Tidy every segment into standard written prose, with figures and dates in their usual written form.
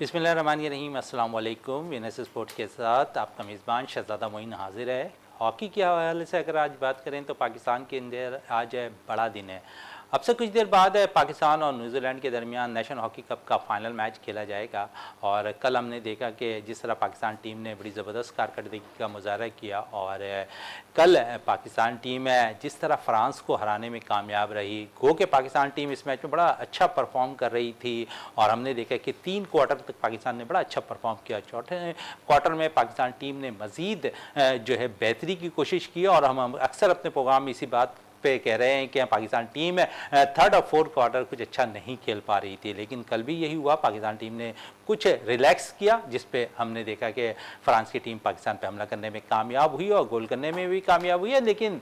बिस्मिल्लाहिर्रहमानिर्रहीम। अस्सलाम वालेकुम। वीनस स्पोर्ट्स के साथ आपका मेज़बान शहज़ादा मोइन हाजिर है। हॉकी के हवाले से अगर आज बात करें तो पाकिस्तान के अंदर आज बड़ा दिन है। अब से कुछ देर बाद पाकिस्तान और न्यूजीलैंड के दरमियान नेशनल हॉकी कप का फाइनल मैच खेला जाएगा। और कल हमने देखा कि जिस तरह पाकिस्तान टीम ने बड़ी ज़बरदस्त कारकर्दगी का मुजाहरा किया और कल पाकिस्तान टीम जिस तरह फ्रांस को हराने में कामयाब रही, गो कि पाकिस्तान टीम इस मैच में बड़ा अच्छा परफॉर्म कर रही थी और हमने देखा कि 3 क्वार्टर तक पाकिस्तान ने बड़ा अच्छा परफॉर्म किया। चौथे क्वार्टर में पाकिस्तान टीम ने मज़ीद जो है बेहतरी की कोशिश की और हम अक्सर अपने प्रोग्राम में इसी बात पे कह रहे हैं कि पाकिस्तान टीम थर्ड और फोर्थ क्वार्टर कुछ अच्छा नहीं खेल पा रही थी, लेकिन कल भी यही हुआ। पाकिस्तान टीम ने कुछ रिलैक्स किया जिस पे हमने देखा कि फ्रांस की टीम पाकिस्तान पे हमला करने में कामयाब हुई और गोल करने में भी कामयाब हुई है, लेकिन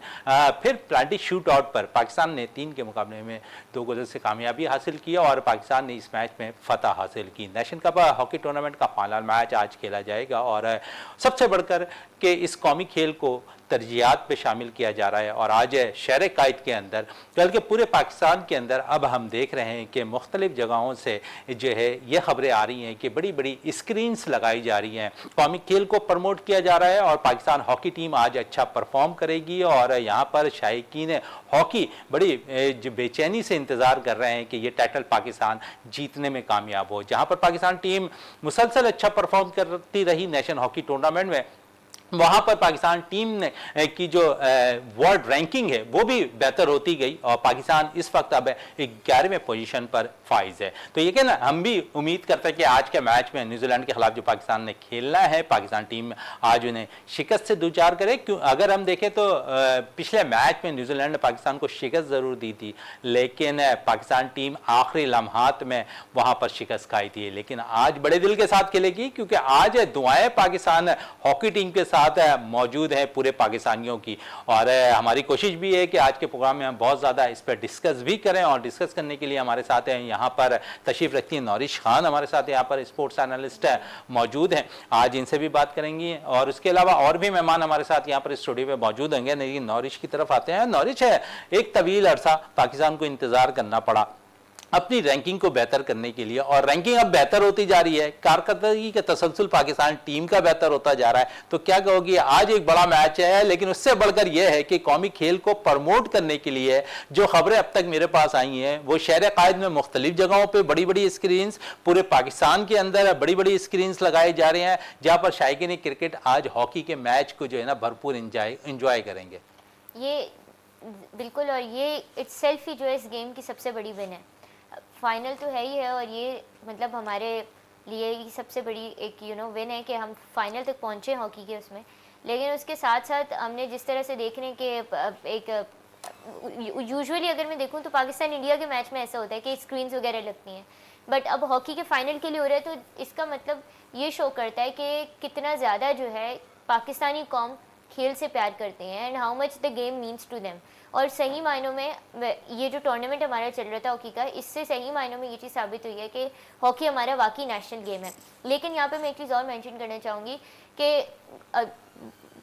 फिर प्लांटी शूट आउट पर पाकिस्तान ने 3 के मुकाबले में 2 गोलों से कामयाबी हासिल किया और पाकिस्तान ने इस मैच में फतह हासिल की। नेशन कप हॉकी टूर्नामेंट का फाइनल मैच आज खेला जाएगा और सबसे बढ़कर के इस कौमी खेल को तरजीहात पे शामिल किया जा रहा है। और आज शहर कायद के अंदर बल्कि पूरे पाकिस्तान के अंदर अब हम देख रहे हैं कि मुख्तलिफ जगहों से जो है ये खबरें आ रही हैं कि बड़ी बड़ी स्क्रीन्स लगाई जा रही हैं, कौमी खेल को प्रमोट किया जा रहा है और पाकिस्तान हॉकी टीम आज अच्छा परफॉर्म करेगी। और यहाँ पर शायकीन हॉकी बड़ी बेचैनी से इंतज़ार कर रहे हैं कि ये टाइटल पाकिस्तान जीतने में कामयाब हो। जहाँ पर पाकिस्तान टीम मुसलसल अच्छा परफॉर्म करती रही नेशनल हॉकी टूर्नामेंट में, वहाँ पर पाकिस्तान टीम ने की जो वर्ल्ड रैंकिंग है वो भी बेहतर होती गई और पाकिस्तान इस वक्त अब 11वें पोजीशन पर फाइज है। तो ये कहना हम भी उम्मीद करते हैं कि आज के मैच में न्यूजीलैंड के खिलाफ जो पाकिस्तान ने खेलना है, पाकिस्तान टीम आज उन्हें शिकस्त से दो चार करे। क्यों अगर हम देखें तो पिछले मैच में न्यूजीलैंड ने पाकिस्तान को शिकस्त ज़रूर दी थी, लेकिन पाकिस्तान टीम आखिरी लम्हात में वहाँ पर शिकस्त खाई थी। लेकिन आज बड़े दिल के साथ खेलेगी क्योंकि आज दुआएं पाकिस्तान हॉकी टीम के साथ मौजूद है पूरे पाकिस्तानियों की। और हमारी कोशिश भी है कि आज के प्रोग्राम में हम बहुत ज़्यादा इस पर डिस्कस भी करें और डिस्कस करने के लिए हमारे साथ हैं यहाँ पर तशरीफ़ रखती हैं नौरिश खान, हमारे साथ यहाँ पर स्पोर्ट्स एनालिस्ट मौजूद हैं। आज इनसे भी बात करेंगी और उसके अलावा और भी मेहमान हमारे साथ यहाँ पर स्टूडियो में मौजूद होंगे। लेकिन नौरिश की तरफ आते हैं। नौरिश है, एक तवील अरसा पाकिस्तान को इंतज़ार करना पड़ा अपनी रैंकिंग को बेहतर करने के लिए और रैंकिंग अब बेहतर होती जा रही है, कारकर्दगी का तसलसल पाकिस्तान टीम का बेहतर होता जा रहा है। तो क्या कहोगी, आज एक बड़ा मैच है, लेकिन उससे बढ़कर यह है कि कौमी खेल को प्रमोट करने के लिए जो खबरें अब तक मेरे पास आई हैं वो शहर कायद में मुख्तलिफ जगहों पर बड़ी बड़ी स्क्रीन्स, पूरे पाकिस्तान के अंदर बड़ी बड़ी स्क्रीन्स लगाए जा रहे हैं जहाँ पर शायकीन क्रिकेट आज हॉकी के मैच को जो है ना भरपूर इंजॉय करेंगे। ये बिल्कुल, और ये इट्सेल्फ ही जो है इस गेम की सबसे बड़ी विन है। फाइनल तो है ही है और ये मतलब हमारे लिए ही सबसे बड़ी एक विन है कि हम फाइनल तक पहुँचे हॉकी के उसमें। लेकिन उसके साथ साथ हमने जिस तरह से देख रहे हैं कि एक यूजुअली अगर मैं देखूं तो पाकिस्तान इंडिया के मैच में ऐसा होता है कि स्क्रीन्स वगैरह लगती हैं, बट अब हॉकी के फाइनल के लिए हो रहा है तो इसका मतलब ये शो करता है कि कितना ज़्यादा जो है पाकिस्तानी कौम खेल से प्यार करते हैं and how much the game means to them. और सही मायनों में ये जो टूर्नामेंट हमारा चल रहा था हॉकी का, इससे सही मायनों में ये चीज़ साबित हुई है कि हॉकी हमारा वाकई नेशनल गेम है। लेकिन यहाँ पे मैं एक चीज़ और मेंशन करना चाहूँगी कि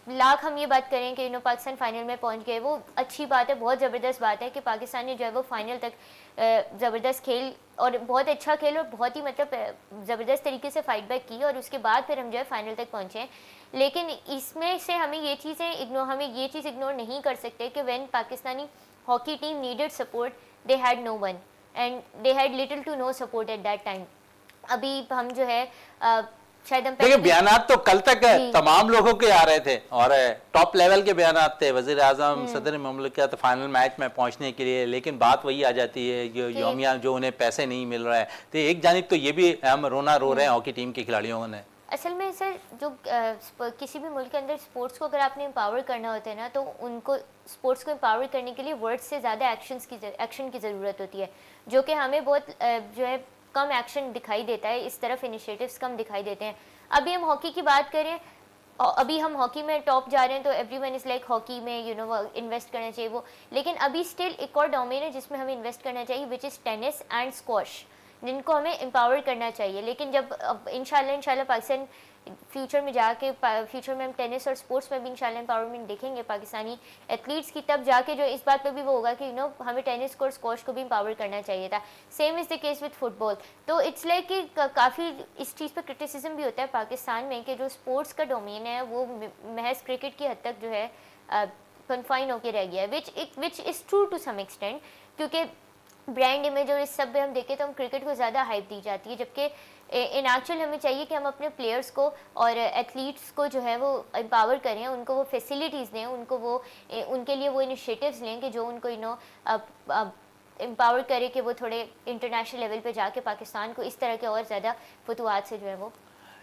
लाख हम ये बात करें कि पाकिस्तान फाइनल में पहुंच गए, वो अच्छी बात है, बहुत ज़बरदस्त बात है कि पाकिस्तान ने जो है वो फाइनल तक ज़बरदस्त खेल और बहुत अच्छा खेल और बहुत ही मतलब ज़बरदस्त तरीके से फाइट बैक की और उसके बाद फिर हम जो है फाइनल तक पहुँचे। लेकिन इसमें से हमें ये चीज़ इग्नोर नहीं कर सकते कि when Pakistani hockey team needed support they had no one and they had little to no support at that time. अभी हम जो है शायद हम देखिए बयानात तो कल तक तमाम लोगों के आ रहे थे और टॉप लेवल के बयानात थे, वज़ीर आज़म सदर मुमलिकत फाइनल मैच में पहुंचने के लिए। लेकिन बात वही आ जाती है जो योमिया जो उन्हें पैसे नहीं मिल रहा है, तो एक जानिब तो ये भी हम रोना रो रहे हैं हॉकी टीम के खिलाड़ियों ने। असल में सर जो किसी भी मुल्क के अंदर स्पोर्ट्स को अगर आपने एम्पावर करना होता है ना, तो उनको स्पोर्ट्स को एम्पावर करने के लिए वर्ड्स से ज़्यादा एक्शन की ज़रूरत होती है, जो कि हमें बहुत जो है कम एक्शन दिखाई देता है, इस तरफ इनिशिएटिव्स कम दिखाई देते हैं। अभी हम हॉकी की बात करें, अभी हम हॉकी में टॉप जा रहे हैं तो एवरीवन इज़ लाइक हॉकी में इन्वेस्ट करना चाहिए वो, लेकिन अभी स्टिल एक और डोमेन है जिसमें हमें इन्वेस्ट करना चाहिए, which is tennis and squash, जिनको हमें एम्पावर करना चाहिए। लेकिन जब इंशाल्लाह पाकिस्तान फ्यूचर में जाके फ्यूचर में हम टेनिस और स्पोर्ट्स में भी इंशाल्लाह एम्पावरमेंट देखेंगे पाकिस्तानी एथलीट्स की, तब जाके जो इस बात पे भी वो होगा कि हमें टेनिस को और स्क्वॉश को भी एम्पावर करना चाहिए था। Same is the case with football. तो इट्स लाइक कि काफ़ी इस चीज़ पर क्रिटिसिज्म भी होता है पाकिस्तान में कि जो स्पोर्ट्स का डोमेन है वो महज क्रिकेट की हद तक जो है कन्फाइन होकर रह गया है, which is true to some extent, क्योंकि ब्रांड इमेज और इस सब में हम देखें तो हम क्रिकेट को ज़्यादा हाइप दी जाती है, जबकि इन एक्चुअल हमें चाहिए कि हम अपने प्लेयर्स को और एथलीट्स को जो है वो एम्पावर करें, उनको वो फैसिलिटीज़ दें, उनको वो उनके लिए वो इनिशिएटिव्स लें कि जो उनको एम्पावर करे कि वो थोड़े इंटरनेशनल लेवल पे जाके पाकिस्तान को इस तरह के और ज़्यादा फतवाहत से जो है वो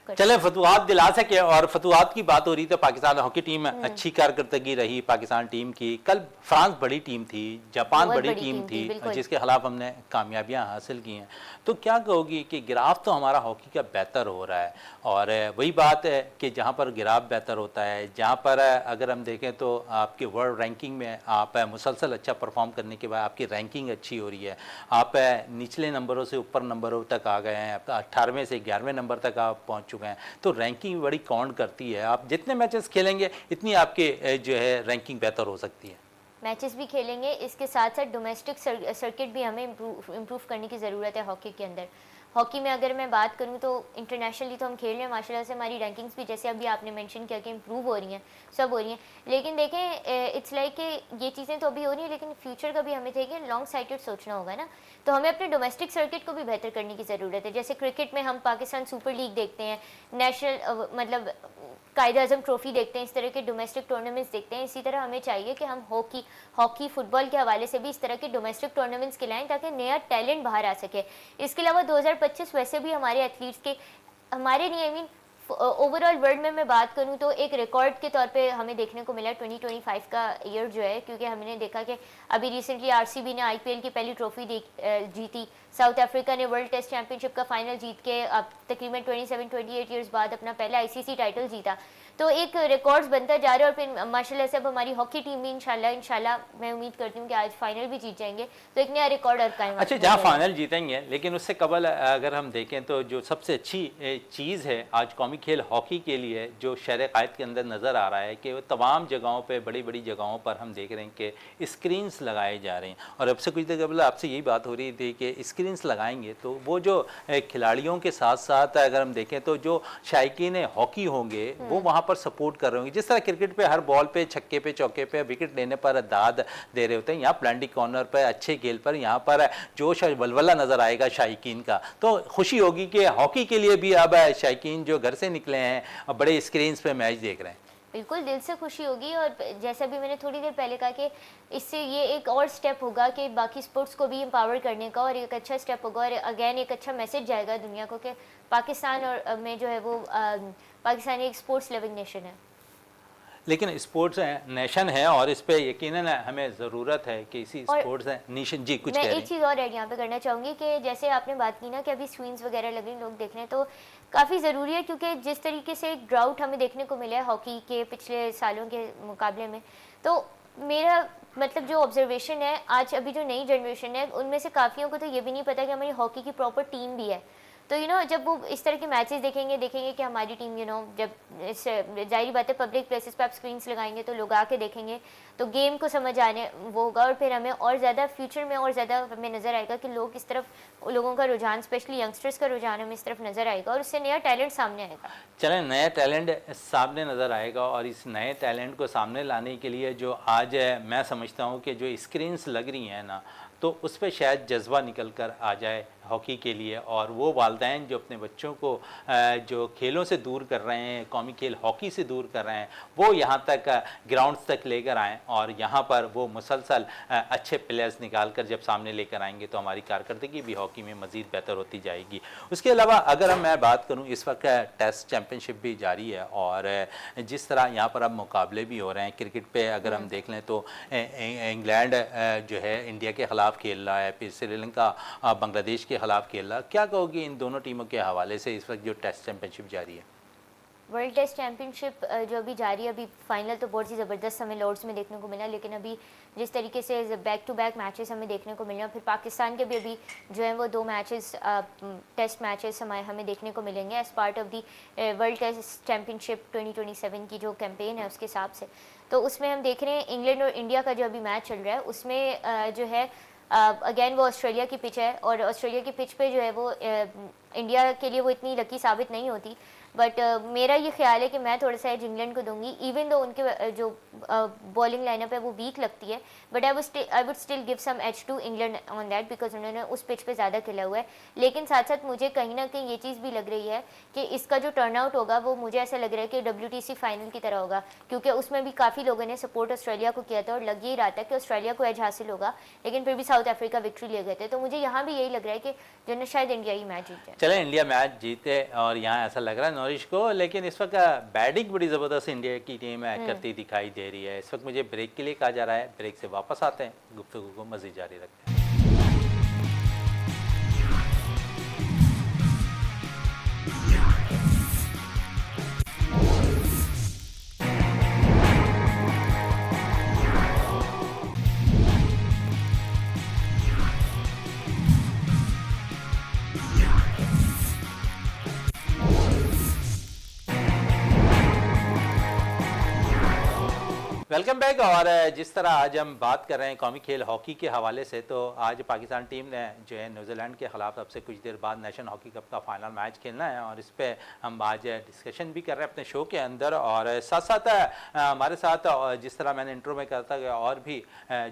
चले फतवाहत दिला सके। और फतवाहत की बात हो रही तो पाकिस्तान हॉकी टीम अच्छी कारकर्दगी रही पाकिस्तान टीम की। कल फ्रांस बड़ी टीम थी, जापान बड़ी टीम थी जिसके खिलाफ हमने कामयाबियां हासिल की हैं। तो क्या कहोगी कि ग्राफ तो हमारा हॉकी का बेहतर हो रहा है, और वही बात है कि जहाँ पर ग्राफ बेहतर होता है, जहाँ पर अगर हम देखें तो आपके वर्ल्ड रैंकिंग में आप मुसलसल अच्छा परफॉर्म करने के बाद आपकी रैंकिंग अच्छी हो रही है, आप निचले नंबरों से ऊपर नंबरों तक आ गए हैं, 18वें से 11वें नंबर तक आप पहुँच चुके हैं। तो रैंकिंग बड़ी काउंट करती है, आप जितने मैचेस खेलेंगे इतनी आपके जो है रैंकिंग बेहतर हो सकती है। मैचेस भी खेलेंगे, इसके साथ साथ डोमेस्टिक सर्किट भी हमें इम्प्रूव करने की ज़रूरत है हॉकी के अंदर। हॉकी में अगर मैं बात करूं तो इंटरनेशनली तो हम खेल रहे हैं माशाल्लाह से, हमारी रैंकिंग्स भी जैसे अभी आपने मेंशन किया कि इम्प्रूव हो रही हैं, सब हो रही हैं, लेकिन देखें इट्स लाइक कि ये चीज़ें तो अभी हो रही हैं, लेकिन फ्यूचर का भी हमें देखिए लॉन्ग साइटेड सोचना होगा ना। तो हमें अपने डोमेस्टिक सर्किट को भी बेहतर करने की ज़रूरत है। जैसे क्रिकेट में हम पाकिस्तान सुपर लीग देखते हैं, नेशनल मतलब कायद अज़म ट्रॉफी देखते हैं, इस तरह के डोमेस्टिक टूर्नामेंट्स देखते हैं। इसी तरह हमें चाहिए कि हम हॉकी फुटबॉल के हवाले से भी इस तरह के डोमेस्टिक टूर्नामेंट्स खिलाएं ताकि नया टैलेंट बाहर आ सके। इसके अलावा 2025 वैसे भी हमारे एथलीट्स के हमारे लिए आई मीन ओवरऑल वर्ल्ड में मैं बात करूं तो एक रिकॉर्ड के तौर पे हमें देखने को मिला 2025 का ईयर जो है, क्योंकि हमने देखा कि अभी रिसेंटली आरसीबी ने आईपीएल की पहली ट्रॉफी जीती, साउथ अफ्रीका ने वर्ल्ड टेस्ट चैंपियनशिप का फाइनल जीत के अब तकरीबन 27-28 ईयर्स बाद अपना पहला आईसीसी टाइटल जीता। तो एक रिकॉर्ड्स बनता जा रहा है, और फिर माशाल्लाह से अब हमारी हॉकी टीम भी इंशाल्लाह मैं उम्मीद करती हूँ कि आज फाइनल भी जीत जाएंगे, तो एक नया रिकॉर्ड और कायम। अच्छा, जहाँ फाइनल जीतेंगे, लेकिन उससे कबल अगर हम देखें तो जो सबसे अच्छी चीज़ है आज कौमी खेल हॉकी के लिए जो शहर कायद के अंदर नज़र आ रहा है कि वो तमाम जगहों पर बड़ी बड़ी जगहों पर हम देख रहे हैं कि स्क्रीन्स लगाए जा रहे हैं। और अब से कुछ देर कबल आपसे यही बात हो रही थी कि स्क्रीन्स लगाएंगे तो वो जो खिलाड़ियों के साथ साथ अगर हम देखें तो जो शायकीन हॉकी होंगे वो वहाँ पर सपोर्ट कर रहे होंगे। जिस तरह क्रिकेट पे हर बॉल पे छक्के पे चौके पे विकेट लेने पर दाद दे रहे होते हैं, यहाँ प्लांटी कॉर्नर पर अच्छे खेल पर यहाँ पर जोश और वलवला नज़र आएगा शायकीन का। तो खुशी होगी कि हॉकी के लिए भी अब शायकीन जो घर से निकले हैं अब बड़े स्क्रीन पे मैच देख रहे हैं। बिल्कुल दिल से खुशी होगी, और जैसा भी मैंने थोड़ी देर पहले कहा कि इससे ये एक और स्टेप होगा कि बाकी स्पोर्ट्स को भी एम्पावर करने का, और एक अच्छा स्टेप होगा, और अगेन एक अच्छा मैसेज जाएगा दुनिया को कि पाकिस्तान और में जो है वो पाकिस्तान एक स्पोर्ट्स लविंग नेशन है। लेकिन स्पोर्ट्स नेशन है और इस पे यकीनन हमें ज़रूरत है कि इसी स्पोर्ट्स नेशन जी कुछ मैं एक चीज़ और ऐड यहाँ पे करना चाहूँगी कि जैसे आपने बात की ना कि अभी स्क्रीन्स वगैरह लग रही लोग देख रहे हैं, तो काफ़ी ज़रूरी है, क्योंकि जिस तरीके से एक ड्राउट हमें देखने को मिला है हॉकी के पिछले सालों के मुकाबले में, तो मेरा मतलब जो ऑब्जर्वेशन है आज अभी जो नई जनरेशन है उनमें से काफ़ियों को तो ये भी नहीं पता कि हमारी हॉकी की प्रॉपर टीम भी है। तो जब वो इस तरह के मैचेस देखेंगे कि हमारी टीम जब जाहिर बात है पब्लिक प्लेसेस पे आप स्क्रीन्स लगाएंगे तो लोग आके देखेंगे, तो गेम को समझ आने वो होगा, और फिर हमें और ज़्यादा फ्यूचर में और ज़्यादा हमें नज़र आएगा कि लोग इस तरफ, लोगों का रुझान स्पेशली यंगस्टर्स का रुझान हमें इस तरफ नज़र आएगा, और उससे नया टैलेंट सामने आएगा। चलें, नया टैलेंट सामने नज़र आएगा, और इस नए टैलेंट को सामने लाने के लिए जो आज मैं समझता हूँ कि जो स्क्रीन्स लग रही हैं ना, तो उस पर शायद जज्बा निकल कर आ जाए हॉकी के लिए, और वो वालिदैन जो अपने बच्चों को जो खेलों से दूर कर रहे हैं, कौमी खेल हॉकी से दूर कर रहे हैं, वो यहाँ तक ग्राउंड्स तक लेकर आएँ, और यहाँ पर वो मुसलसल अच्छे प्लेयर्स निकाल कर जब सामने लेकर आएंगे तो हमारी कारकर्दगी भी हॉकी में मज़ीद बेहतर होती जाएगी। उसके अलावा अगर मैं बात करूँ, इस वक्त टेस्ट चैम्पियनशिप भी जारी है, और जिस तरह यहाँ पर अब मुकाबले भी हो रहे हैं क्रिकेट पे अगर हम देख लें तो इंग्लैंड जो है इंडिया के ख़िलाफ़ खेल रहा है, फिर श्रीलंका बांग्लादेश के खिलाफ खेल रहा। क्या कहोगी इन दोनों टीमों के हवाले से इस वक्त जो टेस्ट चैंपियनशिप जारी है? वर्ल्ड टेस्ट चैम्पियनशिप जो अभी जारी है, अभी फाइनल तो बहुत ही ज़बरदस्त हमें लॉर्ड्स में देखने को मिला, लेकिन अभी जिस तरीके से बैक टू बैक मैचेस हमें देखने को मिल रहे हैं, फिर पाकिस्तान के भी अभी जो है वो 2 मैचेस टेस्ट मैचेस हमें देखने को मिलेंगे as part of the world test championship 2027 की जो कैंपेन है उसके हिसाब से। तो उसमें हम देख रहे हैं इंग्लैंड और इंडिया का जो अभी मैच चल रहा है उसमें जो है अगेन वो ऑस्ट्रेलिया की पिच है, और ऑस्ट्रेलिया की पिच पे जो है वो इंडिया के लिए वो इतनी लकी साबित नहीं होती, बट मेरा ये ख्याल है कि मैं थोड़ा सा एज इंग्लैंड को दूंगी, इवन दो उनके जो बॉलिंग लाइनअप है वो वीक लगती है, but I would still give some edge to England on that, because उन्होंने उस पिच पे ज़्यादा खेला हुआ है। लेकिन साथ साथ मुझे कहीं ना कहीं ये चीज़ भी लग रही है कि इसका जो टर्नआउट होगा वो मुझे ऐसा लग रहा है कि WTC फाइनल की तरह होगा, क्योंकि उसमें भी काफ़ी लोगों ने सपोर्ट ऑस्ट्रेलिया को किया था और लग ही रहा था कि ऑस्ट्रेलिया को एज हासिल होगा, लेकिन फिर भी साउथ अफ्रीका विक्ट्री ले गए थे। तो मुझे यहाँ भी यही लग रहा है कि जो ना शायद इंडिया ही मैच जीत जाए। चले इंडिया मैच जीते, और यहाँ ऐसा लग रहा है नॉरिश को, लेकिन इस वक्त बैटिंग बड़ी ज़बरदस्त इंडिया की टीम करती दिखाई दे रही है। इस वक्त मुझे ब्रेक के लिए कहा जा रहा है, ब्रेक से वापस आते हैं, गुफ्तगू को मज़ीद जारी रखते हैं। Welcome back. और जिस तरह आज हम बात कर रहे हैं कौमी खेल हॉकी के हवाले से, तो आज पाकिस्तान टीम ने जो है न्यूजीलैंड के ख़िलाफ़ अब से कुछ देर बाद नेशन हॉकी कप का फाइनल मैच खेलना है, और इस पर हम आज डिस्कशन भी कर रहे हैं अपने शो के अंदर। और साथ साथ हमारे साथ जिस तरह मैंने इंट्रो में कहा था कि और भी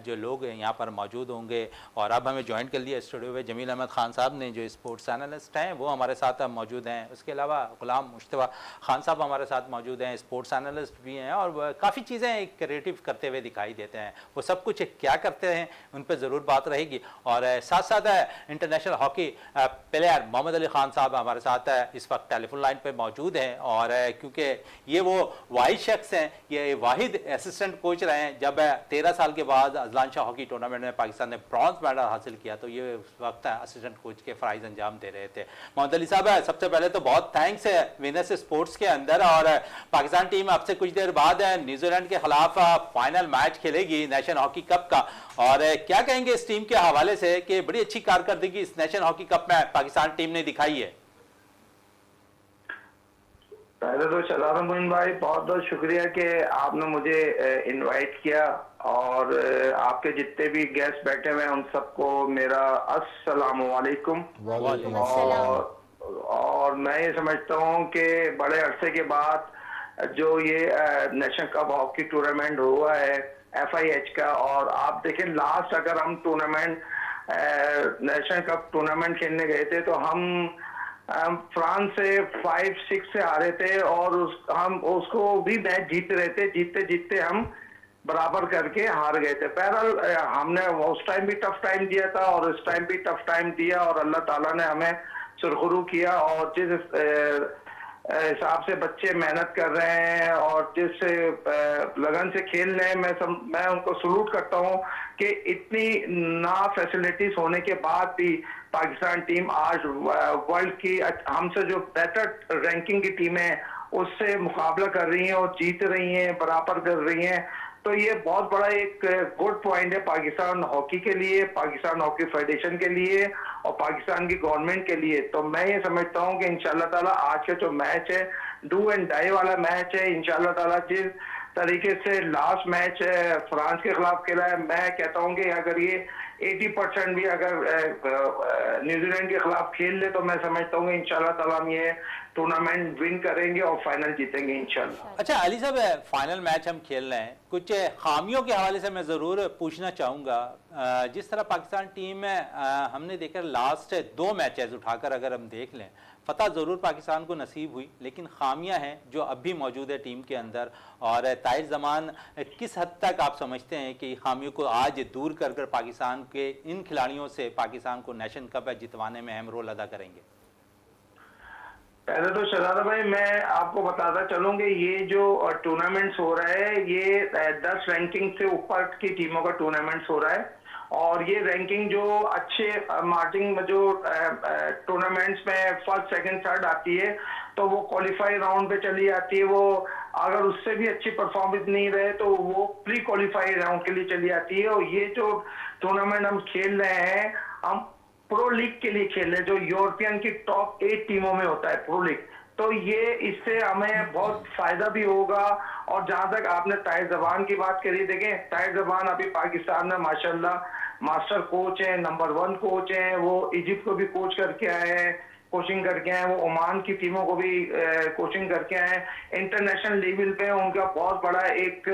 जो लोग यहाँ पर मौजूद होंगे, और अब हमें ज्वाइन कर लिया स्टूडियो में जमील अहमद खान साहब ने, जो स्पोर्ट्स एनालिस्ट हैं, वो हमारे साथ मौजूद हैं। उसके अलावा गुलाम मुश्तबा खान साहब हमारे साथ मौजूद हैं, स्पोर्ट्स एनालिस्ट भी हैं, और काफ़ी चीज़ें क्रिएटिव करते हुए दिखाई देते हैं। वो सब कुछ क्या करते हैं उन पर ज़रूर बात रहेगी। और साथ साथ international hockey player Mohammad Ali Khan साहब हमारे साथ इस वक्त टेलीफोन लाइन पे मौजूद हैं, और क्योंकि ये वो वाहिद शख्स हैं, ये वाहिद असिस्टेंट कोच रहे हैं। जब 13 साल के बाद अजलान शाह हॉकी टूर्नामेंट में पाकिस्तान ने ब्रॉन्ज मेडल हासिल किया, तो ये उस वक्त असिस्टेंट कोच के फ़राइज़ अंजाम दे रहे थे। मोहम्मद अली साहब, सबसे पहले तो बहुत थैंक्स है विनर्स स्पोर्ट्स के अंदर। और पाकिस्तान टीम अब से कुछ देर बाद न्यूजीलैंड के खिलाफ फाइनल मैच खेलेगी नेशन हॉकी कप का, और क्या कहेंगे इस टीम के हवाले से कि बड़ी अच्छी कारकर्दगी इस नेशन हॉकी कप में पाकिस्तान टीम ने दिखाई है? पहले तो शहजादा मोइन भाई बहुत बहुत शुक्रिया कि आपने मुझे इनवाइट किया, और आपके जितने भी गेस्ट बैठे हुए हैं उन सबको मेरा अस्सलाम वालेकुम। और मैं ये समझता हूँ कि बड़े अरसे के बाद जो ये नेशनल कप हॉकी टूर्नामेंट हुआ है FIH का, और आप देखें लास्ट अगर हम टूर्नामेंट नेशनल कप टूर्नामेंट खेलने गए थे तो हम फ्रांस से 5-6 से हारे थे, और हम उसको भी मैच जीत रहे थे, जीतते जीतते हम बराबर करके हार गए थे। बहरहाल हमने उस टाइम भी टफ टाइम दिया था और इस टाइम भी टफ टाइम दिया, और अल्लाह ताला ने हमें सुरखरू किया। और जिस हिसाब से बच्चे मेहनत कर रहे हैं और जिस लगन से खेल रहे हैं, मैं उनको सलूट करता हूं कि इतनी ना फैसिलिटीज होने के बाद भी पाकिस्तान टीम आज वर्ल्ड की हमसे जो बेटर रैंकिंग की टीमें हैं उससे मुकाबला कर रही हैं और जीत रही हैं, बराबर कर रही हैं। तो ये बहुत बड़ा एक गुड पॉइंट है पाकिस्तान हॉकी के लिए, पाकिस्तान हॉकी फेडरेशन के लिए और पाकिस्तान की गवर्नमेंट के लिए। तो मैं ये समझता हूँ कि इंशाल्लाह ताला आज का जो मैच है डू एंड डाई वाला मैच है। इंशाल्लाह ताला जिस तरीके से लास्ट मैच फ्रांस के खिलाफ खेला है, मैं कहता हूँ कि अगर ये 80% भी अगर न्यूजीलैंड के खिलाफ खेल ले तो मैं समझता हूँ इंशाल्लाह ताला हम ये टूर्नामेंट विन करेंगे और फाइनल जीतेंगे इंशाल्लाह। अच्छा अली साहब, फाइनल मैच हम खेल रहे हैं, कुछ खामियों के हवाले से मैं ज़रूर पूछना चाहूँगा। जिस तरह पाकिस्तान टीम में हमने देखा लास्ट 2 मैचेस उठाकर अगर हम देख लें, फतह ज़रूर पाकिस्तान को नसीब हुई, लेकिन खामियां हैं जो अब भी मौजूद है टीम के अंदर। और ताहिर ज़मान किस हद तक आप समझते हैं कि खामियों को आज दूर कर कर पाकिस्तान के इन खिलाड़ियों से पाकिस्तान को नेशन कप जितवाने में अहम रोल अदा करेंगे? पहले तो शहजादा भाई मैं आपको बताता चलूँ कि ये जो टूर्नामेंट्स हो रहा है ये 10 रैंकिंग से ऊपर की टीमों का टूर्नामेंट्स हो रहा है, और ये रैंकिंग जो अच्छे मार्टिंग में जो टूर्नामेंट्स में फर्स्ट सेकंड थर्ड आती है तो वो क्वालिफाई राउंड पे चली जाती है। वो अगर उससे भी अच्छी परफॉर्मेंस नहीं रहे तो वो प्री क्वालिफाई राउंड के लिए चली जाती है। और ये जो टूर्नामेंट हम खेल रहे हैं, हम प्रो लीग के लिए खेल रहे हैं, जो यूरोपियन की टॉप 8 टीमों में होता है प्रो लीग। तो ये इससे हमें बहुत फायदा भी होगा। और जहां तक आपने ताहिर जबान की बात करी, देखें ताहिर जबान अभी पाकिस्तान में माशाल्लाह मास्टर कोच हैं, नंबर 1 कोच हैं। वो इजिप्ट को भी कोच करके आए हैं, कोचिंग करके आए। वो ओमान की टीमों को भी कोचिंग करके आए हैं। इंटरनेशनल लेवल पे उनका बहुत बड़ा एक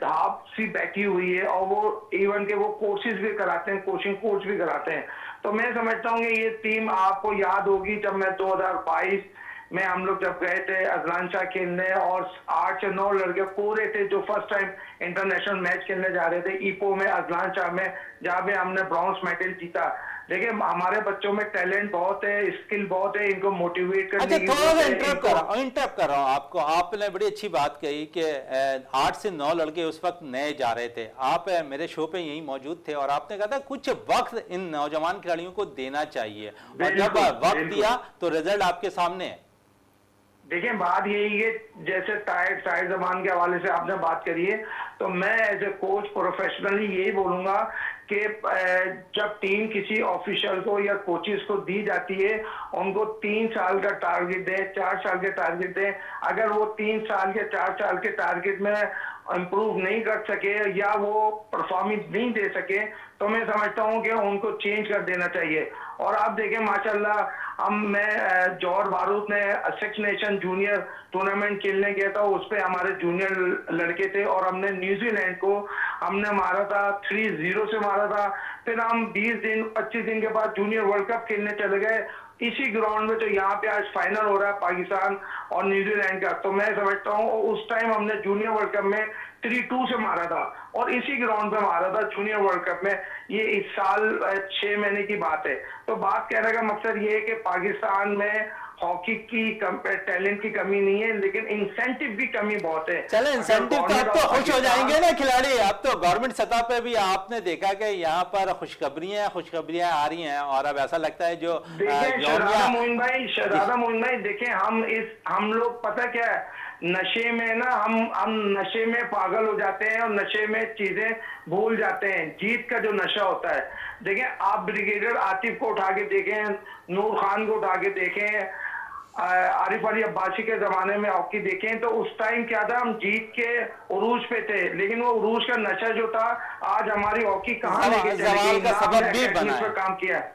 धाप सी बैठी हुई है। और वो इवन के वो कोर्सेज भी कराते हैं, कोचिंग कोच भी कराते हैं। तो मैं समझता हूँ कि ये टीम आपको याद होगी, जब मैं 2022 में हम लोग जब गए थे अजलान शाह खेलने और 8 से 9 लड़के पूरे थे जो फर्स्ट टाइम इंटरनेशनल मैच खेलने जा रहे थे ईपो में, अजलान शाह में, जहाँ पे हमने ब्रॉन्ज मेडल जीता। देखिए हमारे बच्चों में टैलेंट बहुत है, स्किल बहुत है, इनको मोटिवेट करने अच्छा, की थोड़ा जरूरत सा है। इंटरप्ट कर रहा हूँ आपको। आपने बड़ी अच्छी बात कही कि 8 से 9 लड़के उस वक्त नए जा रहे थे। आप मेरे शो पे यही मौजूद थे और आपने कहा था कुछ वक्त इन नौजवान खिलाड़ियों को देना चाहिए, और जब वक्त दिया तो रिजल्ट आपके सामने है। देखिए बात यही है, जैसे टायर जबान के हवाले से आपने बात करी है, तो मैं एज ए कोच प्रोफेशनली यही बोलूंगा कि जब टीम किसी ऑफिशियल को या कोचेस को दी जाती है, उनको 3 साल का टारगेट दे, 4 साल के टारगेट दे। अगर वो 3 साल के 4 साल के टारगेट में इम्प्रूव नहीं कर सके या वो परफॉर्मेंस नहीं दे सके, तो मैं समझता हूँ कि उनको चेंज कर देना चाहिए। और आप देखें माशाल्लाह, मैं जौहर बारूद ने 6 नेशन जूनियर टूर्नामेंट खेलने गया था, उस पे हमारे जूनियर लड़के थे और हमने न्यूजीलैंड को हमने मारा था 3-0 से मारा था। फिर हम 20-25 दिन के बाद जूनियर वर्ल्ड कप खेलने चले गए इसी ग्राउंड में, जो यहाँ पे आज फाइनल हो रहा है पाकिस्तान और न्यूजीलैंड का। तो मैं समझता हूँ उस टाइम हमने जूनियर वर्ल्ड कप में 3-2 से मारा था और इसी ग्राउंड पे मारा था जूनियर वर्ल्ड कप में। ये इस साल 6 महीने की बात है। तो बात कहने का मकसद ये है कि पाकिस्तान में हॉकी की टैलेंट की कमी नहीं है, लेकिन इंसेंटिव की कमी बहुत है। चले इंसेंटिव तो अब तो खुश हो जाएंगे ना खिलाड़ी। अब तो गवर्नमेंट सतह पे भी आपने देखा कि यहाँ पर खुशखबरियां आ रही हैं, और अब ऐसा लगता है जो शहजादा मोइन भाई देखें, हम लोग पता क्या है, नशे में ना हम नशे में पागल हो जाते हैं और नशे में चीजें भूल जाते हैं। जीत का जो नशा होता है, देखें आप ब्रिगेडियर आतिफ को उठा के देखें, नूर खान को उठा के देखें, आरिफ अली अब्बासी के जमाने में हॉकी देखें, तो उस टाइम क्या था, हम जीत के उरूज पे थे, लेकिन वो उरूज का नशा जो था, आज हमारी हॉकी कहाँ लेके चली गई, काम किया।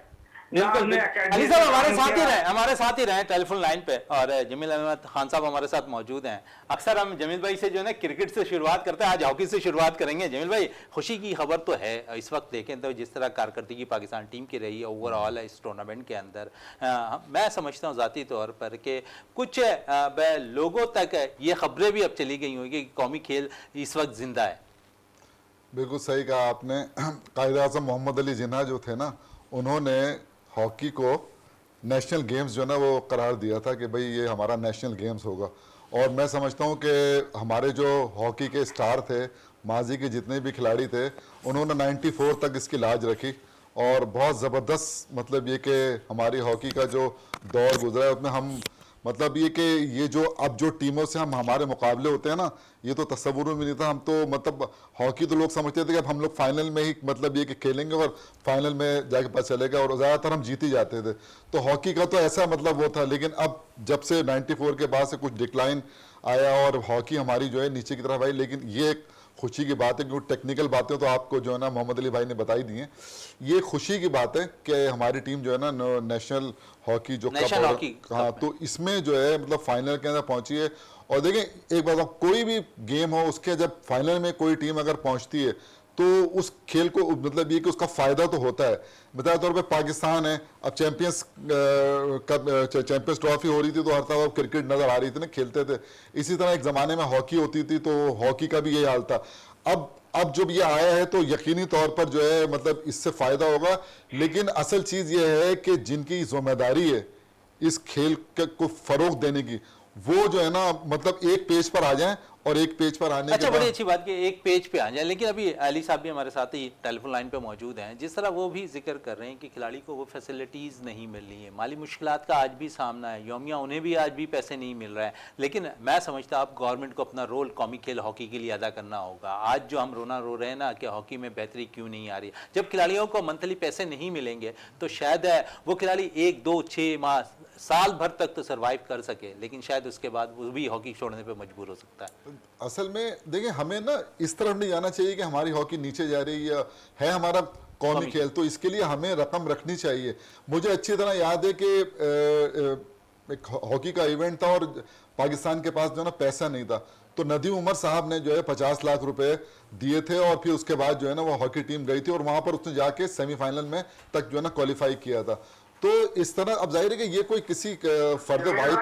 बिल्कुल अली साहब हमारे साथ ही रहे टेलीफोन लाइन पे, और जमील अहमद खान साहब हमारे साथ मौजूद हैं। अक्सर हम जमील भाई से जो है ना क्रिकेट से शुरुआत करते हैं, आज हॉकी से शुरुआत करेंगे। जमील भाई, खुशी की खबर तो है, इस वक्त देखें तो जिस तरह कारकर्दगी पाकिस्तान टीम की रही है ओवरऑल इस टूर्नामेंट के अंदर, मैं समझता हूँ ज़ाती तौर पर कि कुछ लोगों तक ये खबरें भी अब चली गई होंगी कि कौमी खेल इस वक्त जिंदा है। बिल्कुल सही कहा आपने। कायद आज़म मोहम्मद अली जिन्ना जो थे ना, उन्होंने हॉकी को नेशनल गेम्स जो है ना वो करार दिया था कि भाई ये हमारा नेशनल गेम्स होगा। और मैं समझता हूँ कि हमारे जो हॉकी के स्टार थे, माजी के जितने भी खिलाड़ी थे, उन्होंने 94 तक इसकी लाज रखी। और बहुत ज़बरदस्त मतलब ये कि हमारी हॉकी का जो दौर गुजरा है उसमें हम मतलब ये कि ये जो अब जो टीमों से हमारे मुकाबले होते हैं ना, ये तो तस्वुर में नहीं था। हम तो मतलब हॉकी तो लोग समझते थे कि अब हम लोग फाइनल में ही मतलब ये कि खेलेंगे और फाइनल में जाके पता चलेगा, और ज़्यादातर हम जीत ही जाते थे। तो हॉकी का तो ऐसा मतलब वो था। लेकिन अब जब से 94 के बाद से कुछ डिक्लाइन आया और हॉकी हमारी जो है नीचे की तरफ आई। लेकिन ये एक खुशी की बात है, क्योंकि टेक्निकल बातें तो आपको जो है ना मोहम्मद अली भाई ने बताई दी हैं। ये खुशी की बात है कि हमारी टीम जो है ना नेशनल हॉकी जो कप, हाँ, तो इसमें जो है मतलब फाइनल के अंदर पहुंची है। और देखें एक बात, कोई भी गेम हो उसके जब फाइनल में कोई टीम अगर पहुंचती है तो उस खेल को मतलब ये कि उसका फायदा तो होता है। बताए तौर पे पाकिस्तान है, अब चैंपियंस ट्रॉफी हो रही थी तो हर तरफ क्रिकेट नजर आ रही थी ना, खेलते थे। इसी तरह एक जमाने में हॉकी होती थी तो हॉकी का भी यही हाल था। अब जब ये आया है तो यकीनी तौर पर जो है मतलब इससे फायदा होगा। लेकिन असल चीज ये है कि जिनकी जिम्मेदारी है इस खेल को फरोग देने की, वो जो है ना मतलब एक पेज पर आ जाएं और एक पेज पर आने अच्छा, के बड़ी बाद अच्छी बात कि एक पेज पे आ जाए। लेकिन अभी अली साहब भी हमारे साथ ही टेलीफोन लाइन पे मौजूद हैं, जिस तरह वो भी जिक्र कर रहे हैं कि खिलाड़ी को वो फैसिलिटीज़ नहीं मिल रही है, माली मुश्किलात का आज भी सामना है, योमिया उन्हें भी आज भी पैसे नहीं मिल रहा है। लेकिन मैं समझता अब गवर्नमेंट को अपना रोल कौमी खेल हॉकी के लिए अदा करना होगा। आज जो हम रोना रो रहे हैं ना कि हॉकी में बेहतरी क्यों नहीं आ रही, जब खिलाड़ियों को मंथली पैसे नहीं मिलेंगे तो शायद वो खिलाड़ी 1, 2, 6 माह, साल भर तक तो सर्वाइव कर सके, लेकिन शायद उसके बाद वो भी हॉकी छोड़ने पे मजबूर हो सकता है। असल में देखिए हमें ना इस तरफ नहीं जाना चाहिए कि हमारी हॉकी नीचे जा रही है हमारा कौमी खेल, तो इसके लिए हमें रकम रखनी चाहिए। मुझे अच्छी तरह याद है कि एक हॉकी का इवेंट था और पाकिस्तान के पास जो है ना पैसा नहीं था, तो नदीम उमर साहब ने जो है 50 लाख रुपए दिए थे और फिर उसके बाद जो है ना वो हॉकी टीम गई थी और वहां पर उसने जाके सेमीफाइनल में तक जो है ना क्वालिफाई किया था। तो इस तरह अब जाहिर है कि ये कोई किसी फर्द वाहिद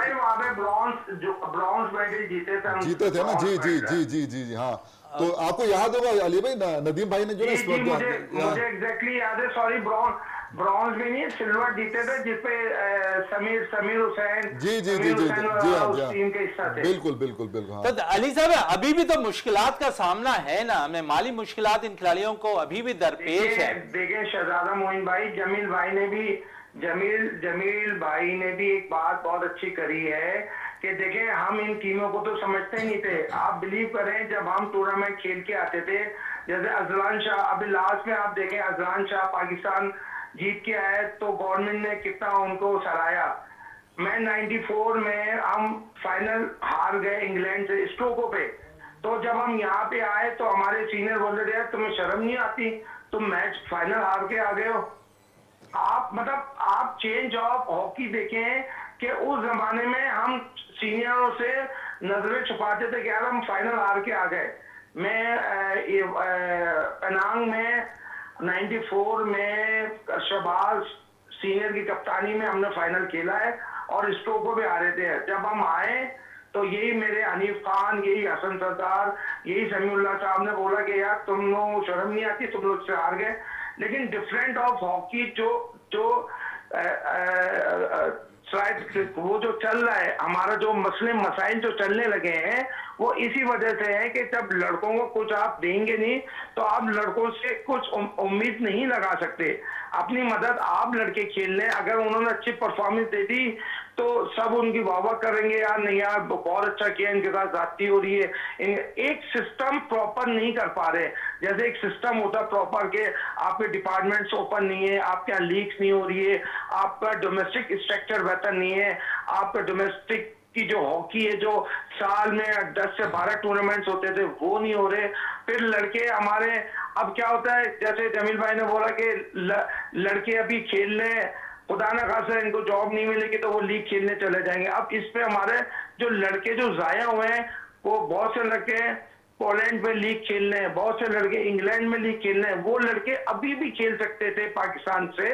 ब्रॉन्ज मेडल जीते थे ना। जी जी जी जी जी जी हाँ, तो आपको याद होगा अली भाई नदीम भाई ने जो है मुझे एग्जैक्टली याद है, सॉरी ब्रॉन्ज में नहीं सिल्वर जीते थे जिसपे समीर हुसैन जी जी जी जी जी हाँ टीम के हिस्सा थे। बिल्कुल बिल्कुल बिल्कुल हाँ। तो अली साहब अभी भी तो मुश्किलात का सामना है ना, हमें माली मुश्किलात इन खिलाड़ियों को अभी भी दरपेश है। देखिए शहजादा मोइन भाई, जमील भाई ने भी एक बात बहुत अच्छी करी है कि देखें हम इन टीमों को तो समझते ही नहीं थे। आप बिलीव करें जब हम टूर्नामेंट खेल के आते थे, जैसे अजलान शाह, अभी लास्ट में आप देखें अजलान शाह पाकिस्तान जीत के आए तो गवर्नमेंट ने कितना उनको सराहा। मैं 94 में हम फाइनल हार गए इंग्लैंड से स्टोको पे, तो जब हम यहाँ पे आए तो हमारे सीनियर बोल रहे तुम्हें शर्म नहीं आती, तुम मैच फाइनल हार के आ गए हो। आप चेंज ऑफ हॉकी देखें कि उस जमाने में हम सीनियरों से नजरें छुपाते थे कि यार हम फाइनल हार के आ गए। मैं पेनांग में 94 में शहबाज सीनियर की कप्तानी में हमने फाइनल खेला है और स्टोको पे हारे थे। जब हम आए तो यही मेरे हनीफ खान, यही हसन सरदार, यही समीउल्लाह साहब ने बोला कि यार तुम लोग शर्म नहीं आती, तुम लोग से हार गए। लेकिन डिफरेंट ऑफ हॉकी जो शायद वो जो चल रहा है, हमारा जो मसले मसाइल जो चलने लगे हैं वो इसी वजह से है कि जब लड़कों को कुछ आप देंगे नहीं तो आप लड़कों से कुछ उम्मीद नहीं लगा सकते। अपनी मदद आप लड़के खेल लें, अगर उन्होंने अच्छी परफॉर्मेंस दे दी तो सब उनकी वाह करेंगे, यार नहीं यार बहुत अच्छा किया, इनके साथ जाती हो रही है। एक सिस्टम प्रॉपर नहीं कर पा रहे। जैसे एक सिस्टम होता प्रॉपर के आपके डिपार्टमेंट्स ओपन नहीं है, आपके यहाँ लीक्स नहीं हो रही है, आपका डोमेस्टिक स्ट्रक्चर बेहतर नहीं है, आपका डोमेस्टिक की जो हॉकी है जो साल में 10 से 12 टूर्नामेंट्स होते थे वो नहीं हो रहे। फिर लड़के हमारे अब क्या होता है, जैसे जमील भाई ने बोला कि लड़के अभी खेलने, खुदा ना खासा इनको जॉब नहीं मिलेगी तो वो लीग खेलने चले जाएंगे। अब इस पे हमारे जो लड़के जो जाया हुए हैं, वो बहुत से लड़के पोलैंड में लीग खेलने हैं, बहुत से लड़के इंग्लैंड में लीग खेलने हैं, वो लड़के अभी भी खेल सकते थे पाकिस्तान से,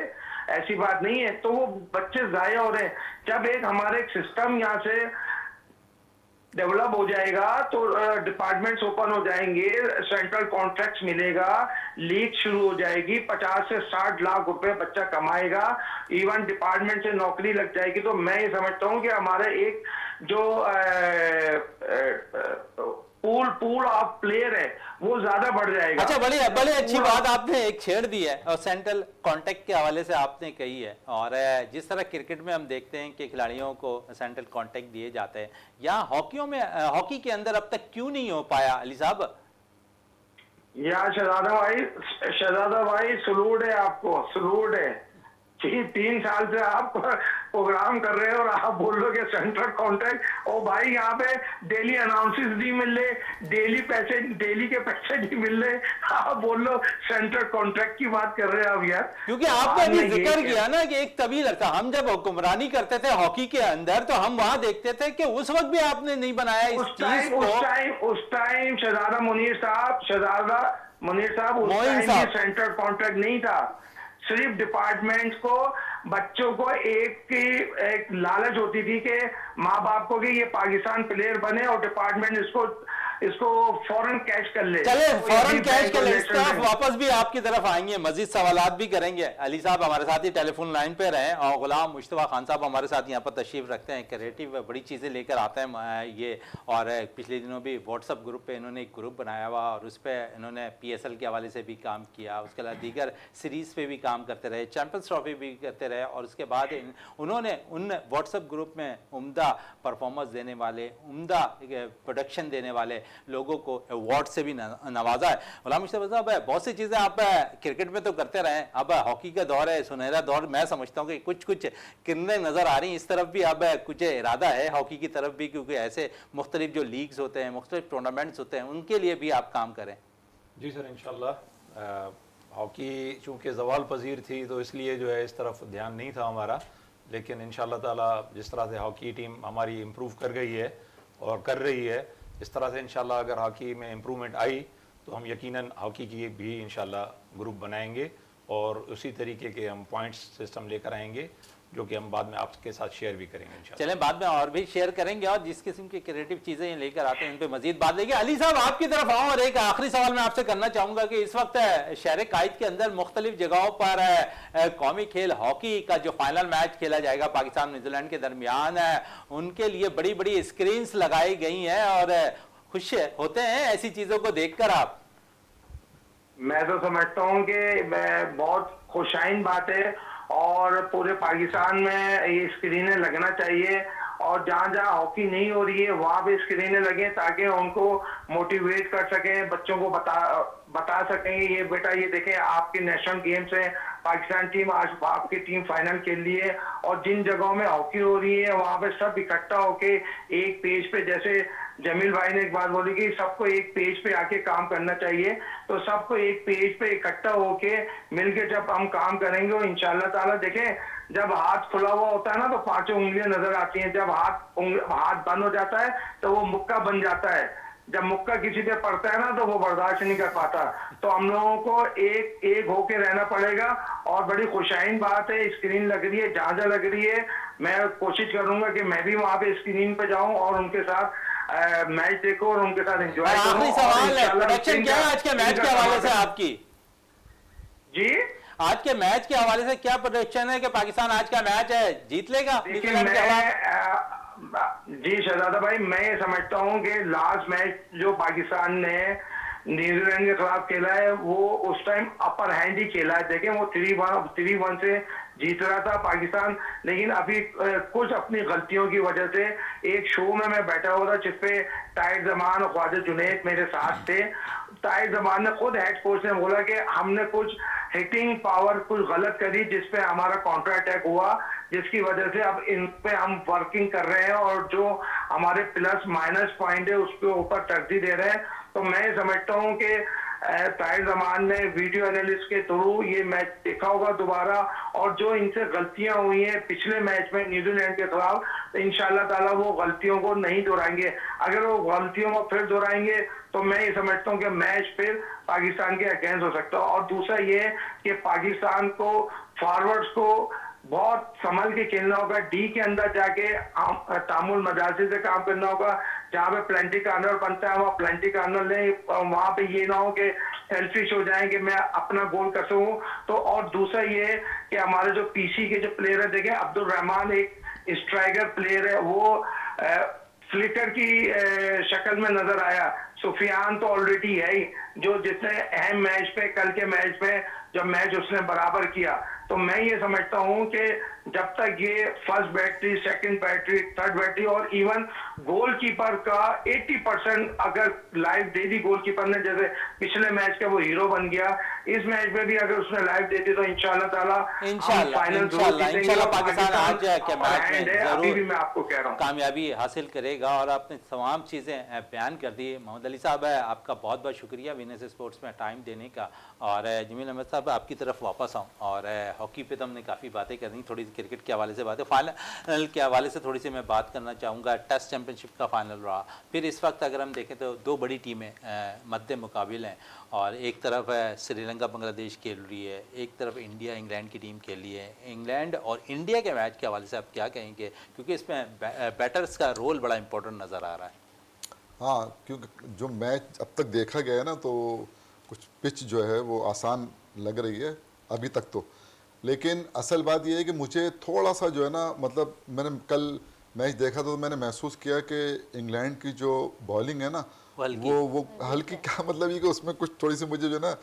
ऐसी बात नहीं है। तो वो बच्चे जाया हो रहे हैं। जब एक हमारे सिस्टम यहाँ से डेवलप हो जाएगा तो डिपार्टमेंट्स ओपन हो जाएंगे, सेंट्रल कॉन्ट्रैक्ट्स मिलेगा, लीग शुरू हो जाएगी, 50 से 60 लाख रुपए बच्चा कमाएगा, इवन डिपार्टमेंट से नौकरी लग जाएगी। तो मैं ये समझता हूँ कि हमारे एक जो पूल ऑफ प्लेयर है वो ज्यादा बढ़ जाएगा। अच्छा, बड़ी अच्छी बात आपने एक छेड़ दी है और सेंट्रल कॉन्ट्रैक्ट के हवाले से आपने कही है। और जिस तरह क्रिकेट में हम देखते हैं कि खिलाड़ियों को सेंट्रल कॉन्ट्रैक्ट दिए जाते हैं, यहाँ हॉकी के अंदर अब तक क्यों नहीं हो पाया अली साहब? यार शहजादा भाई सलूट है आपको, सलूट है। 3 साल से आप प्रोग्राम कर रहे हो और आप बोल रहे हो कि सेंट्रल कॉन्ट्रैक्ट। ओ भाई यहाँ पे डेली अनाउंसेस नहीं मिल रहे, डेली के पैसे नहीं मिल रहे, आप बोल लो सेंट्रल कॉन्ट्रैक्ट की बात कर रहे हो आप यार। क्योंकि आपने अभी जिक्र किया ना कि एक तवील अर्सा हम जब हुक्मरानी करते थे हॉकी के अंदर तो हम वहां देखते थे कि उस वक्त भी आपने नहीं बनाया इस चीज को। उस टाइम शहजादा मुनीर साहब उस टाइम सेंट्रल कॉन्ट्रैक्ट नहीं था। सिर्फ डिपार्टमेंट को बच्चों को एक लालच होती थी कि माँ बाप को कि ये पाकिस्तान प्लेयर बने और डिपार्टमेंट इसको इसको फौरन कैच कर ले। चले तो फौरन यही कैच बैंक कर ले। और इस नेशनल तरफ बैंक। वापस भी आपकी तरफ आएंगे, मजीद सवालात भी करेंगे। अली साहब हमारे साथ ही टेलीफोन लाइन पे रहे और गुलाम मुश्तबा खान साहब हमारे साथ यहाँ पर तशरीफ रखते हैं, क्रिएटिव बड़ी चीज़ें लेकर आते हैं ये। और पिछले दिनों भी व्हाट्सअप ग्रुप पे इन्होंने एक ग्रुप बनाया हुआ और उस पर इन्होंने PSL के हवाले से भी काम किया, उसके अलावा दीगर सीरीज़ पे भी काम करते रहे, चैंपियंस ट्रॉफी भी करते रहे। और उसके बाद उन्होंने उन व्हाट्सअप ग्रुप में उम्दा परफॉर्मेंस देने वाले, उम्दा प्रोडक्शन देने वाले लोगों को अवार्ड से भी नवाजा है। गुलाम मुश्तबा साहब, बहुत सी चीज़ें आप क्रिकेट में तो करते रहे, अब हॉकी का दौर है, सुनहरा दौर। मैं समझता हूँ कि कुछ कुछ किरणें नज़र आ रही हैं, इस तरफ भी अब कुछ इरादा है हॉकी की तरफ भी, क्योंकि ऐसे मुख्तलिफ जो लीग्स होते हैं, मुख्तलिफ टूर्नामेंट्स होते हैं, उनके लिए भी आप काम करें। जी सर, इंशाल्लाह। हॉकी चूँकि ज़वाल पजीर थी तो इसलिए जो है इस तरफ ध्यान नहीं था हमारा, लेकिन इंशाल्लाह ताला जिस तरह से हॉकी टीम हमारी इम्प्रूव कर गई है और कर रही है, इस तरह से इंशाल्लाह अगर हॉकी में इम्प्रूवमेंट आई तो हम यकीनन हॉकी की भी इंशाल्लाह ग्रुप बनाएंगे और उसी तरीके के हम पॉइंट्स सिस्टम लेकर आएंगे, जो कि हम बाद में आपके साथ शेयर भी करेंगे इंशाल्लाह। चलें बाद में और भी शेयर करेंगे और जिस किस्म की क्रिएटिव चीज़ें लेकर आते हैं उन पर मजीद बात लेंगे। अली साहब आपकी तरफ आऊँ और एक आखिरी सवाल मैं आपसे करना चाहूँगा कि इस वक्त शहर कायद के अंदर मुख्तलिफ जगहों पर कौमी खेल हॉकी का जो फाइनल मैच खेला जाएगा पाकिस्तान न्यूजीलैंड के दरमियान, उनके लिए बड़ी बड़ी स्क्रीन्स लगाई गई हैं और खुश होते हैं ऐसी चीज़ों को देखकर आप? मैं तो समझता हूँ कि बहुत खुशाइन बात है और पूरे पाकिस्तान में ये स्क्रीनें लगना चाहिए और जहाँ जहाँ हॉकी नहीं हो रही है वहाँ पे स्क्रीनें लगे ताकि उनको मोटिवेट कर सकें, बच्चों को बता सकें ये बेटा ये देखें आपके नेशनल गेम्स है, पाकिस्तान टीम आज आपकी टीम फाइनल खेल रही है। और जिन जगहों में हॉकी हो रही है वहाँ पे सब इकट्ठा होके एक पेज पे, जैसे जमील भाई ने एक बात बोली कि सबको एक पेज पे आके काम करना चाहिए, तो सबको एक पेज पे इकट्ठा होके मिलके जब हम काम करेंगे और इंशाल्लाह ताला देखें जब हाथ खुला हुआ होता है ना तो पांचों उंगलियां नजर आती हैं, जब हाथ बंद हो जाता है तो वो मुक्का बन जाता है, जब मुक्का किसी पे पड़ता है ना तो वो बर्दाश्त नहीं कर पाता। तो हम लोगों को एक एक होके रहना पड़ेगा और बड़ी खुशाइन बात है, स्क्रीन लग रही है जहाँ जहाँ लग रही है, मैं कोशिश करूंगा कि मैं भी वहां पे स्क्रीन पे जाऊं और उनके साथ मैच देखो और उनके साथ एंजॉय करूं। आखिरी सवाल है, प्रेडिक्शन क्या है आज के मैच के हवाले से आपकी? जी आज के मैच के हवाले से क्या प्रेडिक्शन है कि पाकिस्तान आज का मैच है जीत लेगा? देखिए जी शहजादा भाई, मैं ये समझता हूँ कि लास्ट मैच जो पाकिस्तान ने न्यूजीलैंड के खिलाफ खेला है वो उस टाइम अपर हैंड ही खेला है। देखें वो 3-1 से जीत रहा था पाकिस्तान, लेकिन अभी कुछ अपनी गलतियों की वजह से एक शो में मैं बैठा हुआ था जिसपे ताहिर जमान और ख्वाजा जुनैद मेरे साथ थे। ताहिर जमान ने खुद हेड कोच ने बोला कि हमने कुछ हिटिंग पावर कुछ गलत करी जिसपे हमारा काउंटर अटैक हुआ, जिसकी वजह से अब इन पे हम वर्किंग कर रहे हैं और जो हमारे प्लस माइनस पॉइंट है उसके ऊपर तरजीह दे रहे हैं। तो मैं समझता हूँ कि ताहिर जमान ने वीडियो एनालिस्ट के थ्रू ये मैच देखा होगा दोबारा और जो इनसे गलतियां हुई हैं पिछले मैच में न्यूजीलैंड के खिलाफ, तो इंशाल्लाह ताला वो गलतियों को नहीं दोहराएंगे। अगर वो गलतियों को फिर दोहराएंगे तो मैं ये समझता हूँ कि मैच फिर पाकिस्तान के अगेंस्ट हो सकता है। और दूसरा ये कि पाकिस्तान को फॉरवर्ड्स को बहुत संभल के खेलना होगा, डी के अंदर जाके तामुल मजाजी से काम करना होगा, जहाँ पे प्लेंटी कार्नर बनता है वहाँ प्लेंटी कार्नर ले, वहां पे ये ना हो कि सेल्फिश हो जाए कि मैं अपना गोल कर सकूं। तो और दूसरा ये कि हमारे जो पीसी के जो प्लेयर है, देखें अब्दुल रहमान एक स्ट्राइकर प्लेयर है, वो फ्लिकर की शक्ल में नजर आया। सुफियान तो ऑलरेडी है ही, जो जिसने अहम मैच पे कल के मैच पे जब मैच उसने बराबर किया। तो मैं ये समझता हूं कि जब तक ये first battery, second battery, third battery और इवन गोलकीपर का 80% अगर लाइव दे दी गोलकीपर ने, जैसे पिछले मैच का वो हीरो बन गया, इस मैच में भी अगर उसने लाइव दे दी तो इंशाल्लाह ताला फाइनल पाकिस्तान आज के मैच में अभी भी मैं आपको कह रहा हूँ कामयाबी हासिल करेगा। और आपने तमाम चीज़ें बयान कर दी। मोहम्मद अली साहब आपका बहुत बहुत शुक्रिया विनर्स स्पोर्ट्स में टाइम देने का। और जमील अहमद साहब आपकी तरफ वापस आऊँ और हॉकी पे तो हमने काफ़ी बातें कर दी, थोड़ी सी क्रिकेट के हवाले से बातें, फाइनल के हवाले से थोड़ी सी मैं बात करना चाहूँगा। टेस्ट चैंपियनशिप का फाइनल रहा, फिर इस वक्त अगर हम देखें तो दो बड़ी टीमें मद्दे मुकाबिल हैं और एक तरफ श्रीलंका बांग्लादेश खेल रही है, एक तरफ इंडिया इंग्लैंड की टीम खेल रही है। इंग्लैंड और इंडिया के मैच के हवाले से आप क्या कहेंगे, क्योंकि इसमें बैटर्स का रोल बड़ा इंपॉर्टेंट नज़र आ रहा है? हाँ, क्योंकि जो मैच अब तक देखा गया है ना, तो कुछ पिच जो है वो आसान लग रही है अभी तक तो, लेकिन असल बात ये है कि मुझे थोड़ा सा जो है ना, मतलब मैंने कल मैच देखा तो मैंने महसूस किया कि इंग्लैंड की जो बॉलिंग है ना, वो हल्की, क्या मतलब ये कि उसमें कुछ थोड़ी सी मुझे जो है ना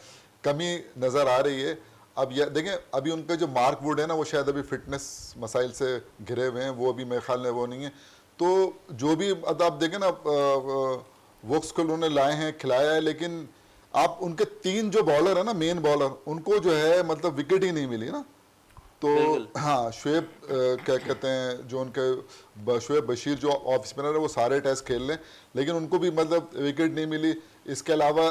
कमी नज़र आ रही है। अब ये देखें, अभी उनका जो मार्क वुड है ना, वो शायद अभी फिटनेस मसाइल से घिरे हुए हैं, वो अभी मेरे ख्याल में वो नहीं है। तो जो भी अब आप देखें ना, वोक्स को उन्होंने लाए हैं, खिलाया है, लेकिन आप उनके 3 जो बॉलर है ना, मेन बॉलर, उनको जो है मतलब विकेट ही नहीं मिली ना। तो हाँ, शुएब क्या कहते हैं, जो उनके शुएब बशीर जो ऑफ स्पिनर है, वो सारे टेस्ट खेल लें, लेकिन उनको भी मतलब विकेट नहीं मिली। इसके अलावा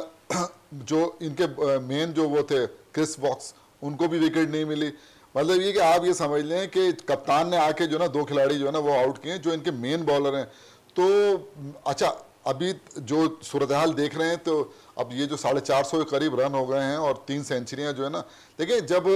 जो इनके मेन जो वो थे क्रिस वॉक्स, उनको भी विकेट नहीं मिली। मतलब ये कि आप ये समझ लें कि कप्तान ने आके जो ना 2 खिलाड़ी जो है ना वो आउट किए, जो इनके मेन बॉलर हैं। तो अच्छा, अभी जो सूरत हाल देख रहे हैं, तो अब ये जो 450 के करीब रन हो गए हैं और 3 सेंचुरियाँ जो है ना, देखिए जब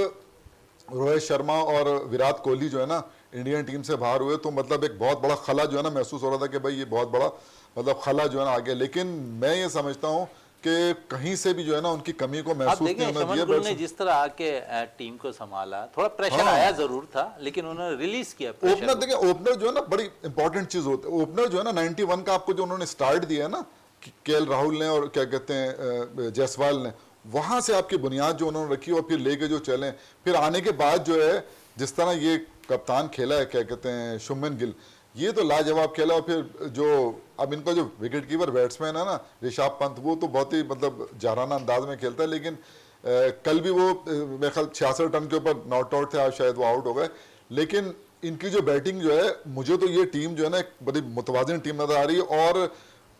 रोहित शर्मा और विराट कोहली जो है ना इंडियन टीम से बाहर हुए, तो मतलब एक बहुत बड़ा खला जो है ना महसूस हो रहा था कि भाई ये बहुत बड़ा मतलब खला जो है ना आ गया। लेकिन मैं ये समझता हूँ कि कहीं से भी जो है ना उनकी कमी को महसूस नहीं होना दिया। ने जिस तरह आके टीम को संभाला, थोड़ा प्रेशर आया जरूर था, लेकिन उन्होंने रिलीज किया प्रेशर। ओपनर देखिए, ओपनर जो है ना बड़ी इंपॉर्टेंट चीज होती है। ओपनर जो है ना 91 का आपको जो उन्होंने स्टार्ट दिया है ना, केएल राहुल ने और क्या कहते हैं जायसवाल ने, वहां से आपकी बुनियाद जो उन्होंने रखी और फिर लेके जो चले, फिर आने के बाद जो है जिस तरह ये कप्तान खेला है, क्या कहते हैं शुभमन गिल, ये तो लाजवाब खेला। और फिर जो अब इनका जो विकेट कीपर बैट्समैन है ना ऋषभ पंत, वो तो बहुत ही मतलब जाराना अंदाज में खेलता है, लेकिन कल भी वो मेरे ख्याल 66 रन के ऊपर नॉट आउट थे, आज शायद वो आउट हो गए। लेकिन इनकी जो बैटिंग जो है, मुझे तो ये टीम जो है ना एक बड़ी मुतवाज़िन टीम नजर आ रही है। और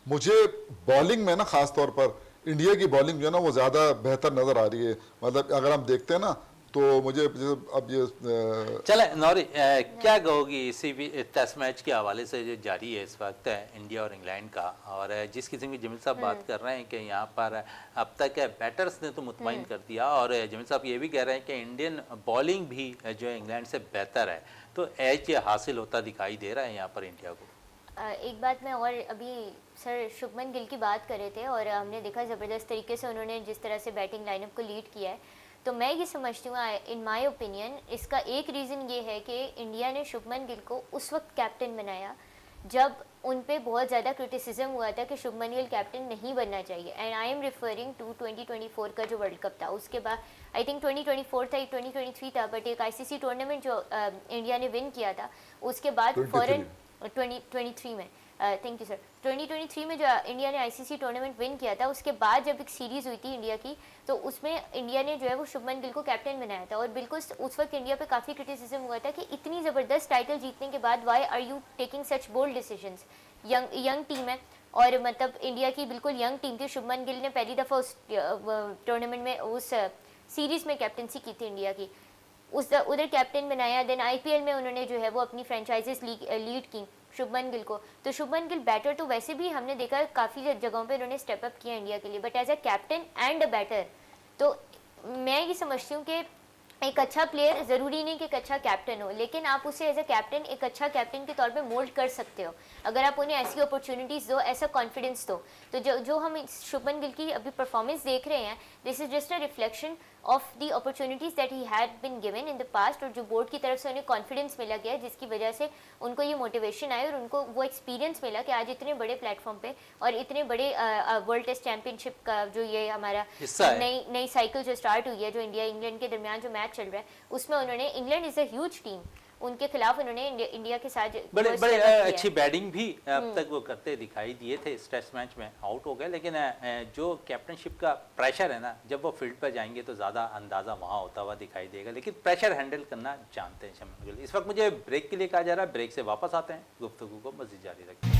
मुझे बॉलिंग में ना खास तौर पर इंडिया की बॉलिंग जो है ना वो ज़्यादा बेहतर नज़र आ रही है। मतलब अगर हम देखते हैं ना, तो मुझे अब ये चले नौरी, क्या कहोगी इसी भी टेस्ट मैच के हवाले से जो जारी है इस वक्त इंडिया और इंग्लैंड का, और जिस किस्म की जमील साहब बात कर रहे हैं कि यहाँ पर अब तक बैटर्स ने तो मुतमईन कर दिया, और जमील साहब ये भी कह रहे हैं कि इंडियन बॉलिंग भी जो है इंग्लैंड से बेहतर है, तो एज हासिल होता दिखाई दे रहा है यहाँ पर इंडिया को। एक बात मैं, और अभी सर शुभमन गिल की बात कर रहे थे, और हमने देखा ज़बरदस्त तरीके से उन्होंने जिस तरह से बैटिंग लाइनअप को लीड किया है, तो मैं ये समझती हूँ इन माय ओपिनियन इसका एक रीज़न ये है कि इंडिया ने शुभमन गिल को उस वक्त कैप्टन बनाया जब उन पे बहुत ज़्यादा क्रिटिसिज्म हुआ था कि शुभमन गिल कैप्टन नहीं बनना चाहिए। And I am referring to 2024 का जो वर्ल्ड कप था, उसके बाद आई थिंक 2024 था, 2023 था, बट एक आईसीसी टूर्नामेंट जो इंडिया ने विन किया था, उसके बाद फॉरन 2023 में, थैंक यू सर, 2023 में जो इंडिया ने आईसीसी टूर्नामेंट विन किया था, उसके बाद जब एक सीरीज़ हुई थी इंडिया की, तो उसमें इंडिया ने जो है वो शुभमन गिल को कैप्टन बनाया था। और बिल्कुल उस वक्त इंडिया पे काफ़ी क्रिटिसिज्म हुआ था कि इतनी ज़बरदस्त टाइटल जीतने के बाद why are you taking such bold decisions, young team है, और मतलब इंडिया की बिल्कुल यंग टीम थी। शुभमन गिल ने पहली दफ़ा उस टूर्नामेंट में, उस सीरीज़ में कैप्टनसी की थी इंडिया की, उधर कैप्टन बनाया। देन आईपीएल में उन्होंने जो है वो अपनी फ्रेंचाइजीज लीड की शुभमन गिल को। तो शुभमन गिल बैटर तो वैसे भी हमने देखा काफ़ी जगहों पे उन्होंने स्टेप अप किया इंडिया के लिए, but as a captain and a batter, तो मैं ये समझती हूँ कि एक अच्छा प्लेयर ज़रूरी नहीं कि एक अच्छा कैप्टन हो, लेकिन आप उसे एज अ कैप्टन एक अच्छा कैप्टन के तौर पे मोल्ड कर सकते हो अगर आप उन्हें ऐसी अपॉर्चुनिटीज़ दो, ऐसा कॉन्फिडेंस दो। तो जो हम शुभमन गिल की अभी परफॉर्मेंस देख रहे हैं, this is just a reflection of the opportunities that he had been given in the past, और जो बोर्ड की तरफ से उन्हें कॉन्फिडेंस मिला गया, जिसकी वजह से उनको ये मोटिवेशन आई और उनको वो एक्सपीरियंस मिला कि आज इतने बड़े प्लेटफॉर्म पे और इतने बड़े वर्ल्ड टेस्ट चैम्पियनशिप का जो ये हमारा नई साइकिल जो स्टार्ट हुई है, जो इंडिया इंग्लैंड के दरमियान जो मैच चल रहा है, उसमें उन्होंने, England is a huge team, उनके खिलाफ उन्होंने इंडिया के साथ बड़े अच्छी बैटिंग भी अब तक वो करते दिखाई दिए थे। इस टेस्ट मैच में आउट हो गए, लेकिन जो कैप्टनशिप का प्रेशर है ना, जब वो फील्ड पर जाएंगे तो ज़्यादा अंदाज़ा वहाँ होता हुआ दिखाई देगा, लेकिन प्रेशर हैंडल करना जानते हैं शुभमन गिल। इस वक्त मुझे ब्रेक के लिए कहा जा रहा है, ब्रेक से वापस आते हैं, गुफ्तगू को मज़ीद जारी रखते हैं।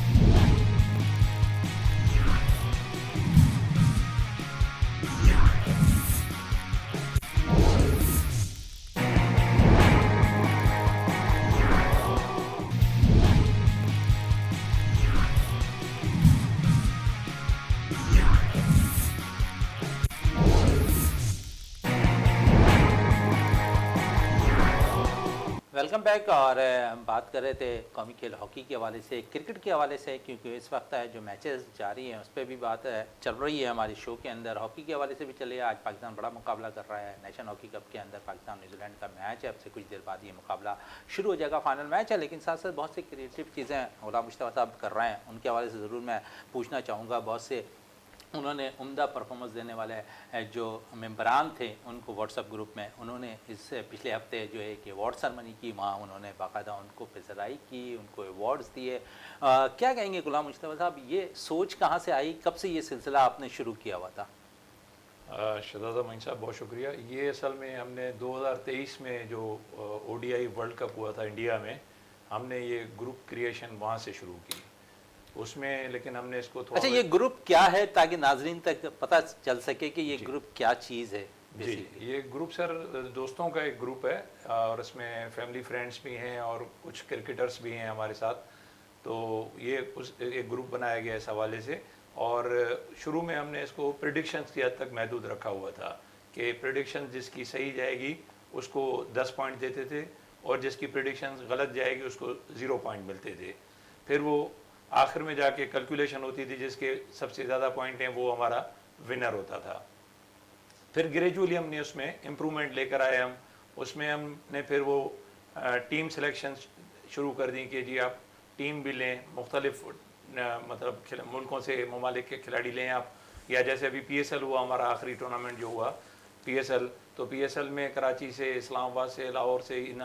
Welcome back. और हम बात कर रहे थे कौमी खेल हॉकी के हवाले से, क्रिकेट के हवाले से, क्योंकि इस वक्त जो मैचेस जारी हैं उस पर भी बात चल रही है हमारे शो के अंदर। हॉकी के हवाले से भी चलिए, आज पाकिस्तान बड़ा मुकाबला कर रहा है नेशन हॉकी कप के अंदर। पाकिस्तान न्यूजीलैंड का मैच है, अब से कुछ देर बाद ये मुकाबला शुरू हो जाएगा, फाइनल मैच है। लेकिन साथ साथ बहुत सी क्रिएटिव चीज़ें गुलाम मुस्तफ़ा साहब कर रहे हैं, उनके हवाले से ज़रूर मैं पूछना चाहूँगा। बहुत से उन्होंने उम्दा परफॉर्मेंस देने वाले जो मेंबरान थे उनको व्हाट्सएप ग्रुप में उन्होंने इस पिछले हफ्ते जो है कि अवार्ड सेरेमनी की, वहाँ उन्होंने बाकायदा उनको पेशराई की, उनको अवार्ड्स दिए। क्या कहेंगे गुलाम मुस्तफ़ा साहब, ये सोच कहाँ से आई, कब से ये सिलसिला आपने शुरू किया हुआ था? शहजादा मोइन साहब बहुत शुक्रिया। ये असल में हमने 2023 में जो ODI वर्ल्ड कप हुआ था इंडिया में, हमने ये ग्रुप क्रिएशन वहाँ से शुरू की उसमें। लेकिन हमने इसको थोड़ा, अच्छा, ये ग्रुप क्या है ताकि नाजरीन तक पता चल सके कि ये ग्रुप क्या चीज़ है? जी, ये ग्रुप सर दोस्तों का एक ग्रुप है और इसमें फैमिली फ्रेंड्स भी हैं और कुछ क्रिकेटर्स भी हैं हमारे साथ। तो ये एक ग्रुप बनाया गया इस हवाले से। और शुरू में हमने इसको प्रेडिक्शंस की हद तक महदूद रखा हुआ था कि प्रेडिक्शन जिसकी सही जाएगी उसको 10 पॉइंट देते थे और जिसकी प्रेडिक्शन गलत जाएगी उसको 0 पॉइंट मिलते थे। फिर वो आखिर में जाके कैलकुलेशन होती थी, जिसके सबसे ज़्यादा पॉइंट हैं वो हमारा विनर होता था। फिर ग्रेजुअली हमने उसमें इम्प्रूवमेंट लेकर आए हम। उसमें हमने फिर वो टीम सिलेक्शन शुरू कर दी कि जी आप टीम भी लें, मुख्तलिफ मतलब मुल्कों से ममालिक के खिलाड़ी लें आप। या जैसे अभी PSL हुआ हमारा आखिरी टूर्नामेंट जो हुआ PSL, तो PSL में कराची से, इस्लामाबाद से, लाहौर से, इन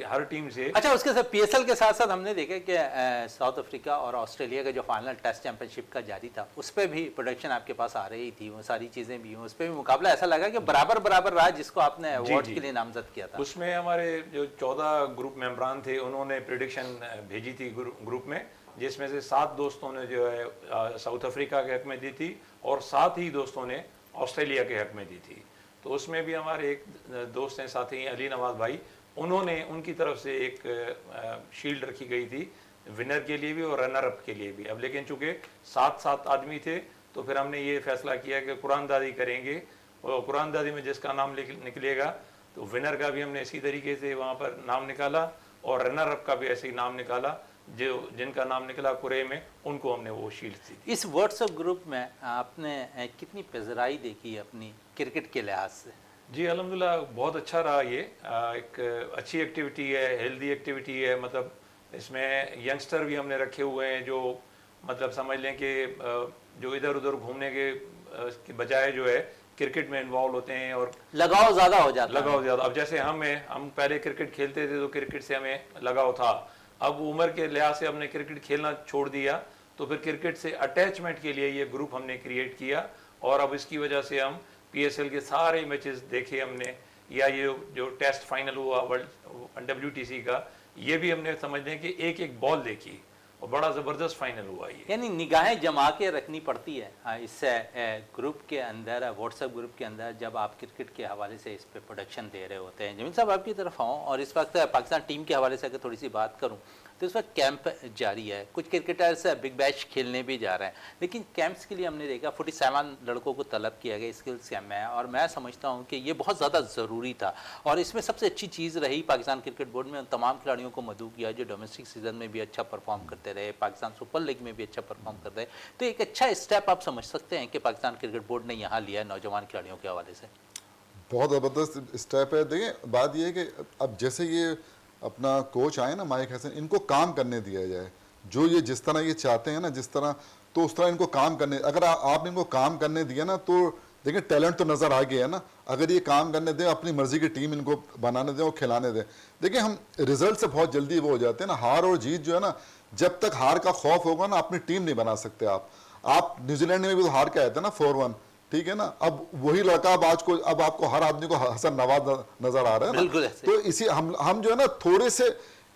हर टीम से। अच्छा, उसके साथ PSL के साथ साथ हमने देखा कि साउथ अफ्रीका और ऑस्ट्रेलिया का जो फाइनल टेस्ट चैंपियनशिप का जारी था उस पर भी प्रोडक्शन आपके पास आ रही थी, वो सारी चीज़ें भी, उस पर भी मुकाबला ऐसा लगा कि बराबर बराबर रहा जिसको आपने अवार्ड के लिए नामजद किया था। उसमें हमारे जो 14 ग्रुप मेंबरान थे उन्होंने प्रेडिक्शन भेजी थी ग्रुप में, जिसमें से 7 दोस्तों ने जो है साउथ अफ्रीका के हक में दी थी और 7 ही दोस्तों ने ऑस्ट्रेलिया के हक में दी थी। तो उसमें भी हमारे एक दोस्त हैं, साथी अली नवाज भाई, उन्होंने उनकी तरफ से एक शील्ड रखी गई थी विनर के लिए भी और रनर अप के लिए भी। अब लेकिन चूँकि 7 आदमी थे तो फिर हमने ये फैसला किया कि कुरानदादी करेंगे और कुरानदादी में जिसका नाम निकलेगा तो विनर का भी हमने इसी तरीके से वहाँ पर नाम निकाला और रनर अप का भी ऐसे ही नाम निकाला। जो जिनका नाम निकला कुरे में उनको हमने वो शील्ड दी। इस व्हाट्सएप ग्रुप में आपने कितनी पेशराई देखी अपनी क्रिकेट के लिहाज से? जी अल्हम्दुलिल्लाह बहुत अच्छा रहा। ये एक अच्छी एक्टिविटी है, हेल्दी एक्टिविटी है। मतलब इसमें यंगस्टर भी हमने रखे हुए हैं जो मतलब समझ लें कि जो इधर उधर घूमने के बजाय जो है क्रिकेट में इन्वॉल्व होते हैं और लगाव ज़्यादा हो जाता है। लगाव ज़्यादा। अब जैसे हम पहले क्रिकेट खेलते थे तो क्रिकेट से हमें लगाव था, अब उम्र के लिहाज से हमने क्रिकेट खेलना छोड़ दिया, तो फिर क्रिकेट से अटैचमेंट के लिए ये ग्रुप हमने क्रिएट किया और अब इसकी वजह से हम PSL के सारे मैचेस देखे हमने, या ये जो टेस्ट फाइनल हुआ वर्ल्ड WTC का, ये भी हमने समझ लें कि एक एक बॉल देखी और बड़ा ज़बरदस्त फाइनल हुआ ये। यानी निगाहें जमा के रखनी पड़ती है इससे ग्रुप के अंदर, व्हाट्सएप ग्रुप के अंदर, जब आप क्रिकेट के हवाले से इस पे प्रोडक्शन दे रहे होते हैं। जमील साहब आपकी तरफ आऊँ और इस वक्त पाकिस्तान टीम के हवाले से अगर थोड़ी सी बात करूँ तो इस वक्त कैंप जारी है, कुछ क्रिकेटर्स बिग बैश खेलने भी जा रहे हैं, लेकिन कैंप्स के लिए हमने देखा 47 लड़कों को तलब किया गया स्किल्स कैंप में, और मैं समझता हूं कि ये बहुत ज़्यादा ज़रूरी था। और इसमें सबसे अच्छी चीज़ रही पाकिस्तान क्रिकेट बोर्ड में तमाम खिलाड़ियों को मदऊ किया जो डोमेस्टिक सीजन में भी अच्छा परफॉर्म करते रहे, पाकिस्तान सुपर लीग में भी अच्छा परफॉर्म कर रहे। तो एक अच्छा स्टेप आप समझ सकते हैं कि पाकिस्तान क्रिकेट बोर्ड ने यहाँ लिया है नौजवान खिलाड़ियों के हवाले से। बहुत ज़बरदस्त स्टेप है। देखिए बात ये है कि अब जैसे ये अपना कोच आए ना माइक हसन, इनको काम करने दिया जाए, जो ये जिस तरह ये चाहते हैं ना, जिस तरह तो उस तरह इनको काम करने, अगर आपने इनको काम करने दिया ना तो देखिए टैलेंट तो नज़र आ गया है ना। अगर ये काम करने दें, अपनी मर्जी की टीम इनको बनाने दें और खिलाने दें। देखिए हम रिजल्ट से बहुत जल्दी वो हो जाते हैं ना, हार और जीत जो है ना, जब तक हार का खौफ होगा ना अपनी टीम नहीं बना सकते आप न्यूजीलैंड में भी तो हार के आए थे ना 4-1, ठीक है ना। अब वही लड़का अब आपको हर आदमी को हसन नवाज नजर आ रहा है ना। तो इसी हम जो है ना थोड़े से,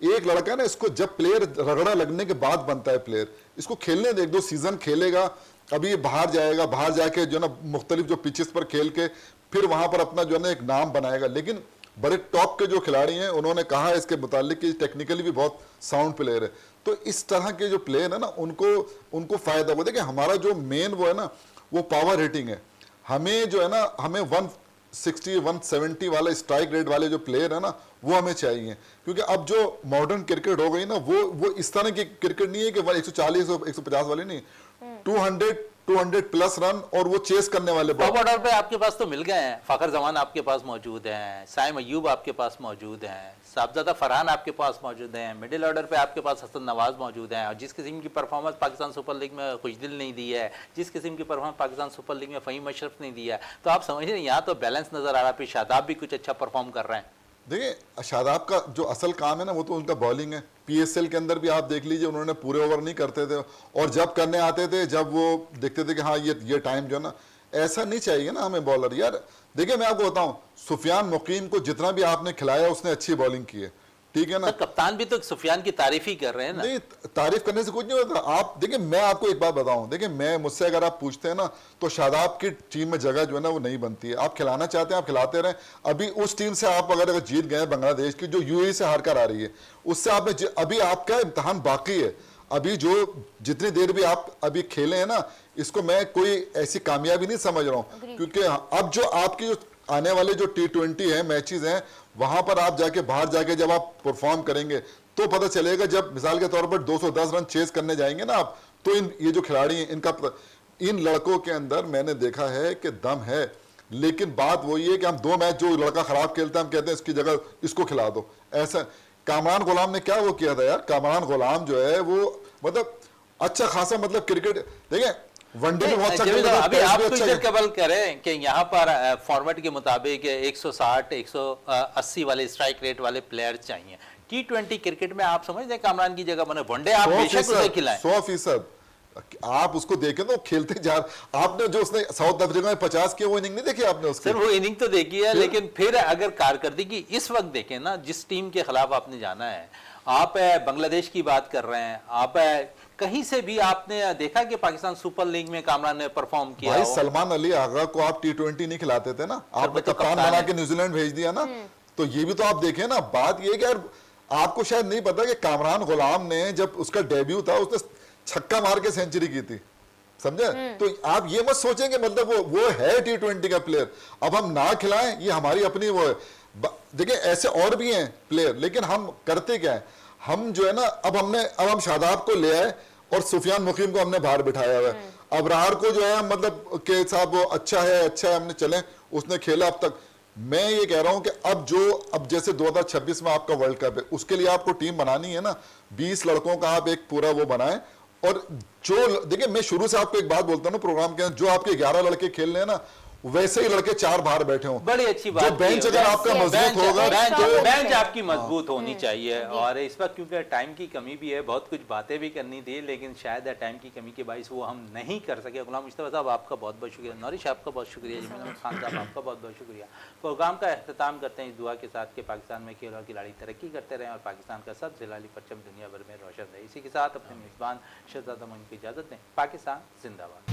एक लड़का है ना, इसको जब प्लेयर रगड़ा लगने के बाद बनता है प्लेयर, इसको खेलने दे, 1-2 सीजन खेलेगा, अभी ये बाहर जाएगा, बाहर जाके जो है ना मुख्तलिफ जो पिचेस पर खेल के फिर वहां पर अपना जो है ना एक नाम बनाएगा। लेकिन बड़े टॉप के जो खिलाड़ी हैं उन्होंने कहा है इसके मुतालिक कि टेक्निकली भी बहुत साउंड प्लेयर है। तो इस तरह के जो प्लेयर है ना उनको फायदा हो। देखिए हमारा जो मेन वो है ना वो पावर हिटिंग है। हमें जो है ना, हमें 160 170 वाला स्ट्राइक रेट वाले जो प्लेयर है ना वो हमें चाहिए। क्योंकि अब जो मॉडर्न क्रिकेट हो गई ना, वो इस तरह की क्रिकेट नहीं है कि 140 150 वाले नहीं, 200 प्लस रन और वो चेस करने वाले टॉप बॉल। ऑर्डर पे आपके पास तो मिल गए हैं, फखर जमान आपके पास मौजूद हैं, साइम अयूब आपके पास मौजूद हैं, साहबजादा फरहान आपके पास मौजूद हैं, मिडिल ऑर्डर पे आपके पास हसन नवाज मौजूद हैं, और जिस किस्म की परफॉर्मेंस पाकिस्तान सुपर लीग में खुशदिल नहीं दी है, जिस किस्म की परफॉर्मेंस पाकिस्तान सुपर लीग में फ़हीम अशरफ नहीं दिया है, तो आप समझ रहे हैं यहाँ तो बैलेंस नजर आ रहा है। फिर शादाब भी कुछ अच्छा परफॉर्म कर रहे हैं। देखिए शादाब का जो असल काम है ना, वो तो उनका बॉलिंग है। पीएसएल के अंदर भी आप देख लीजिए, उन्होंने पूरे ओवर नहीं करते थे, और जब करने आते थे, जब वो देखते थे कि हाँ ये टाइम जो है ना, ऐसा नहीं चाहिए ना हमें बॉलर यार। देखिए मैं आपको बताऊं, सुफियान मुकीम को जितना भी आपने खिलाया उसने अच्छी बॉलिंग की है, ठीक है ना। तो कप्तान भी तो सुफियान की तारीफ ही कर रहे हैं ना। नहीं, तारीफ करने से कुछ नहीं होता। आप देखिए, मैं आपको एक बात बताऊं, देखिए मुझसे अगर आप पूछते हैं ना, तो शादाब की टीम में जगह जो है ना वो नहीं बनती है। आप खिलाना चाहते हैं, आप खिलाते रहें। अभी उस टीम से आप अगर जीत गए बांग्लादेश की, जो यूएई से हार कर आ रही है, उससे आपने अभी आपका इम्तहान बाकी है। अभी जो जितनी देर भी आप अभी खेले हैं ना, इसको मैं कोई ऐसी कामयाबी नहीं समझ रहा हूँ। क्योंकि अब जो आपकी जो आने वाले जो T20 है मैचेस हैं, वहां पर आप जाके बाहर जाके जब आप परफॉर्म करेंगे तो पता चलेगा। जब मिसाल के तौर पर 210 रन चेस करने जाएंगे ना आप, तो ये जो खिलाड़ी हैं, इन लड़कों के अंदर मैंने देखा है कि दम है। लेकिन बात वही है कि हम 2 मैच जो लड़का खराब खेलता है, हम कहते हैं इसकी जगह इसको खिला दो। ऐसा कामरान गुलाम ने क्या वो किया था यार। कामरान गुलाम जो है वो मतलब अच्छा खासा मतलब क्रिकेट, देखिए वनडे में बहुत अच्छा जमील खेलता साहब, था, अभी टेस्ट आप भी कुछ अच्छा देर खेलता कबल करें कि यहाँ पर फॉर्मेट के मुताबिक 160 180 वाले स्ट्राइक रेट वाले प्लेयर चाहिए। T20 क्रिकेट में आप समझते हैं कामरान की जगह बने, वनडे आप बेशक उसे खिलाएं। 100%। आप उसको देखें तो खेलते जा। आपने जो उसने साउथ अफ्रीका में 50 किया, वो इनिंग नहीं देखी आपने उसकी? सर वो इनिंग तो देखी है, लेकिन फिर अगर कारकर्दगी इस वक्त देखें ना, जिस टीम के खिलाफ आपने जाना है, आप बांग्लादेश की बात कर रहे हैं, आप कहीं से भी आपने देखा कि पाकिस्तान सुपर लीग में कामरान ने परफॉर्म किया भाई हो? सलमान अली आगा को आप T20 नहीं खिलाते थे ना, आपने तो कप्तान कप्तान बना है। के न्यूजीलैंड भेज दिया ना। तो ये भी तो आप देखें ना। बात ये कि यार आपको शायद नहीं पता कि कामरान गुलाम ने जब उसका डेब्यू था, उसने छक्का मार के सेंचुरी की थी, समझे। तो आप ये मत सोचें कि मतलब वो है T20 का प्लेयर, अब हम ना खिलाएं, ये हमारी अपनी वो है। देखिए ऐसे और भी हैं प्लेयर, लेकिन हम करते क्या है, हम जो है ना, अब हम शादाब को ले आए और सुफियान मुकीम को हमने बाहर बिठाया हुआ है। अबरार को जो है मतलब के साहब वो अच्छा है हमने चले, उसने खेला अब तक। मैं ये कह रहा हूं कि अब जैसे 2026 में आपका वर्ल्ड कप है, उसके लिए आपको टीम बनानी है ना, 20 लड़कों का आप एक पूरा वो बनाएं। और जो देखिए, मैं शुरू से आपको एक बात बोलता हूँ ना प्रोग्राम के अंदर, जो आपके 11 लड़के खेल रहे हैं ना, वैसे ही लड़के 4 बाहर बैठे हों। बड़ी अच्छी बात जो की बेंच है। अगर आपका मजबूत होगा, बेंच आपकी मजबूत होनी चाहिए। और इस वक्त क्योंकि टाइम की कमी भी है, बहुत कुछ बातें भी करनी थी, लेकिन शायद टाइम की कमी के बाइस वो हम नहीं कर सके। गुलाम मुस्तफा साहब आपका बहुत बहुत शुक्रिया, नौरिश आपका बहुत शुक्रिया, जमील अहमद खान साहब आपका बहुत बहुत शुक्रिया। प्रोग्राम का अख्ताम करते हैं इस दुआ के साथ कि पाकिस्तान में खेल और खिलाड़ी तरक्की करते रहें और पाकिस्तान का सब जिलाली परचम दुनिया भर में रोशन रहे। इसी के साथ अपने मेज़बान शहजादा मोइन को इजाज़त दें। पाकिस्तान जिंदाबाद।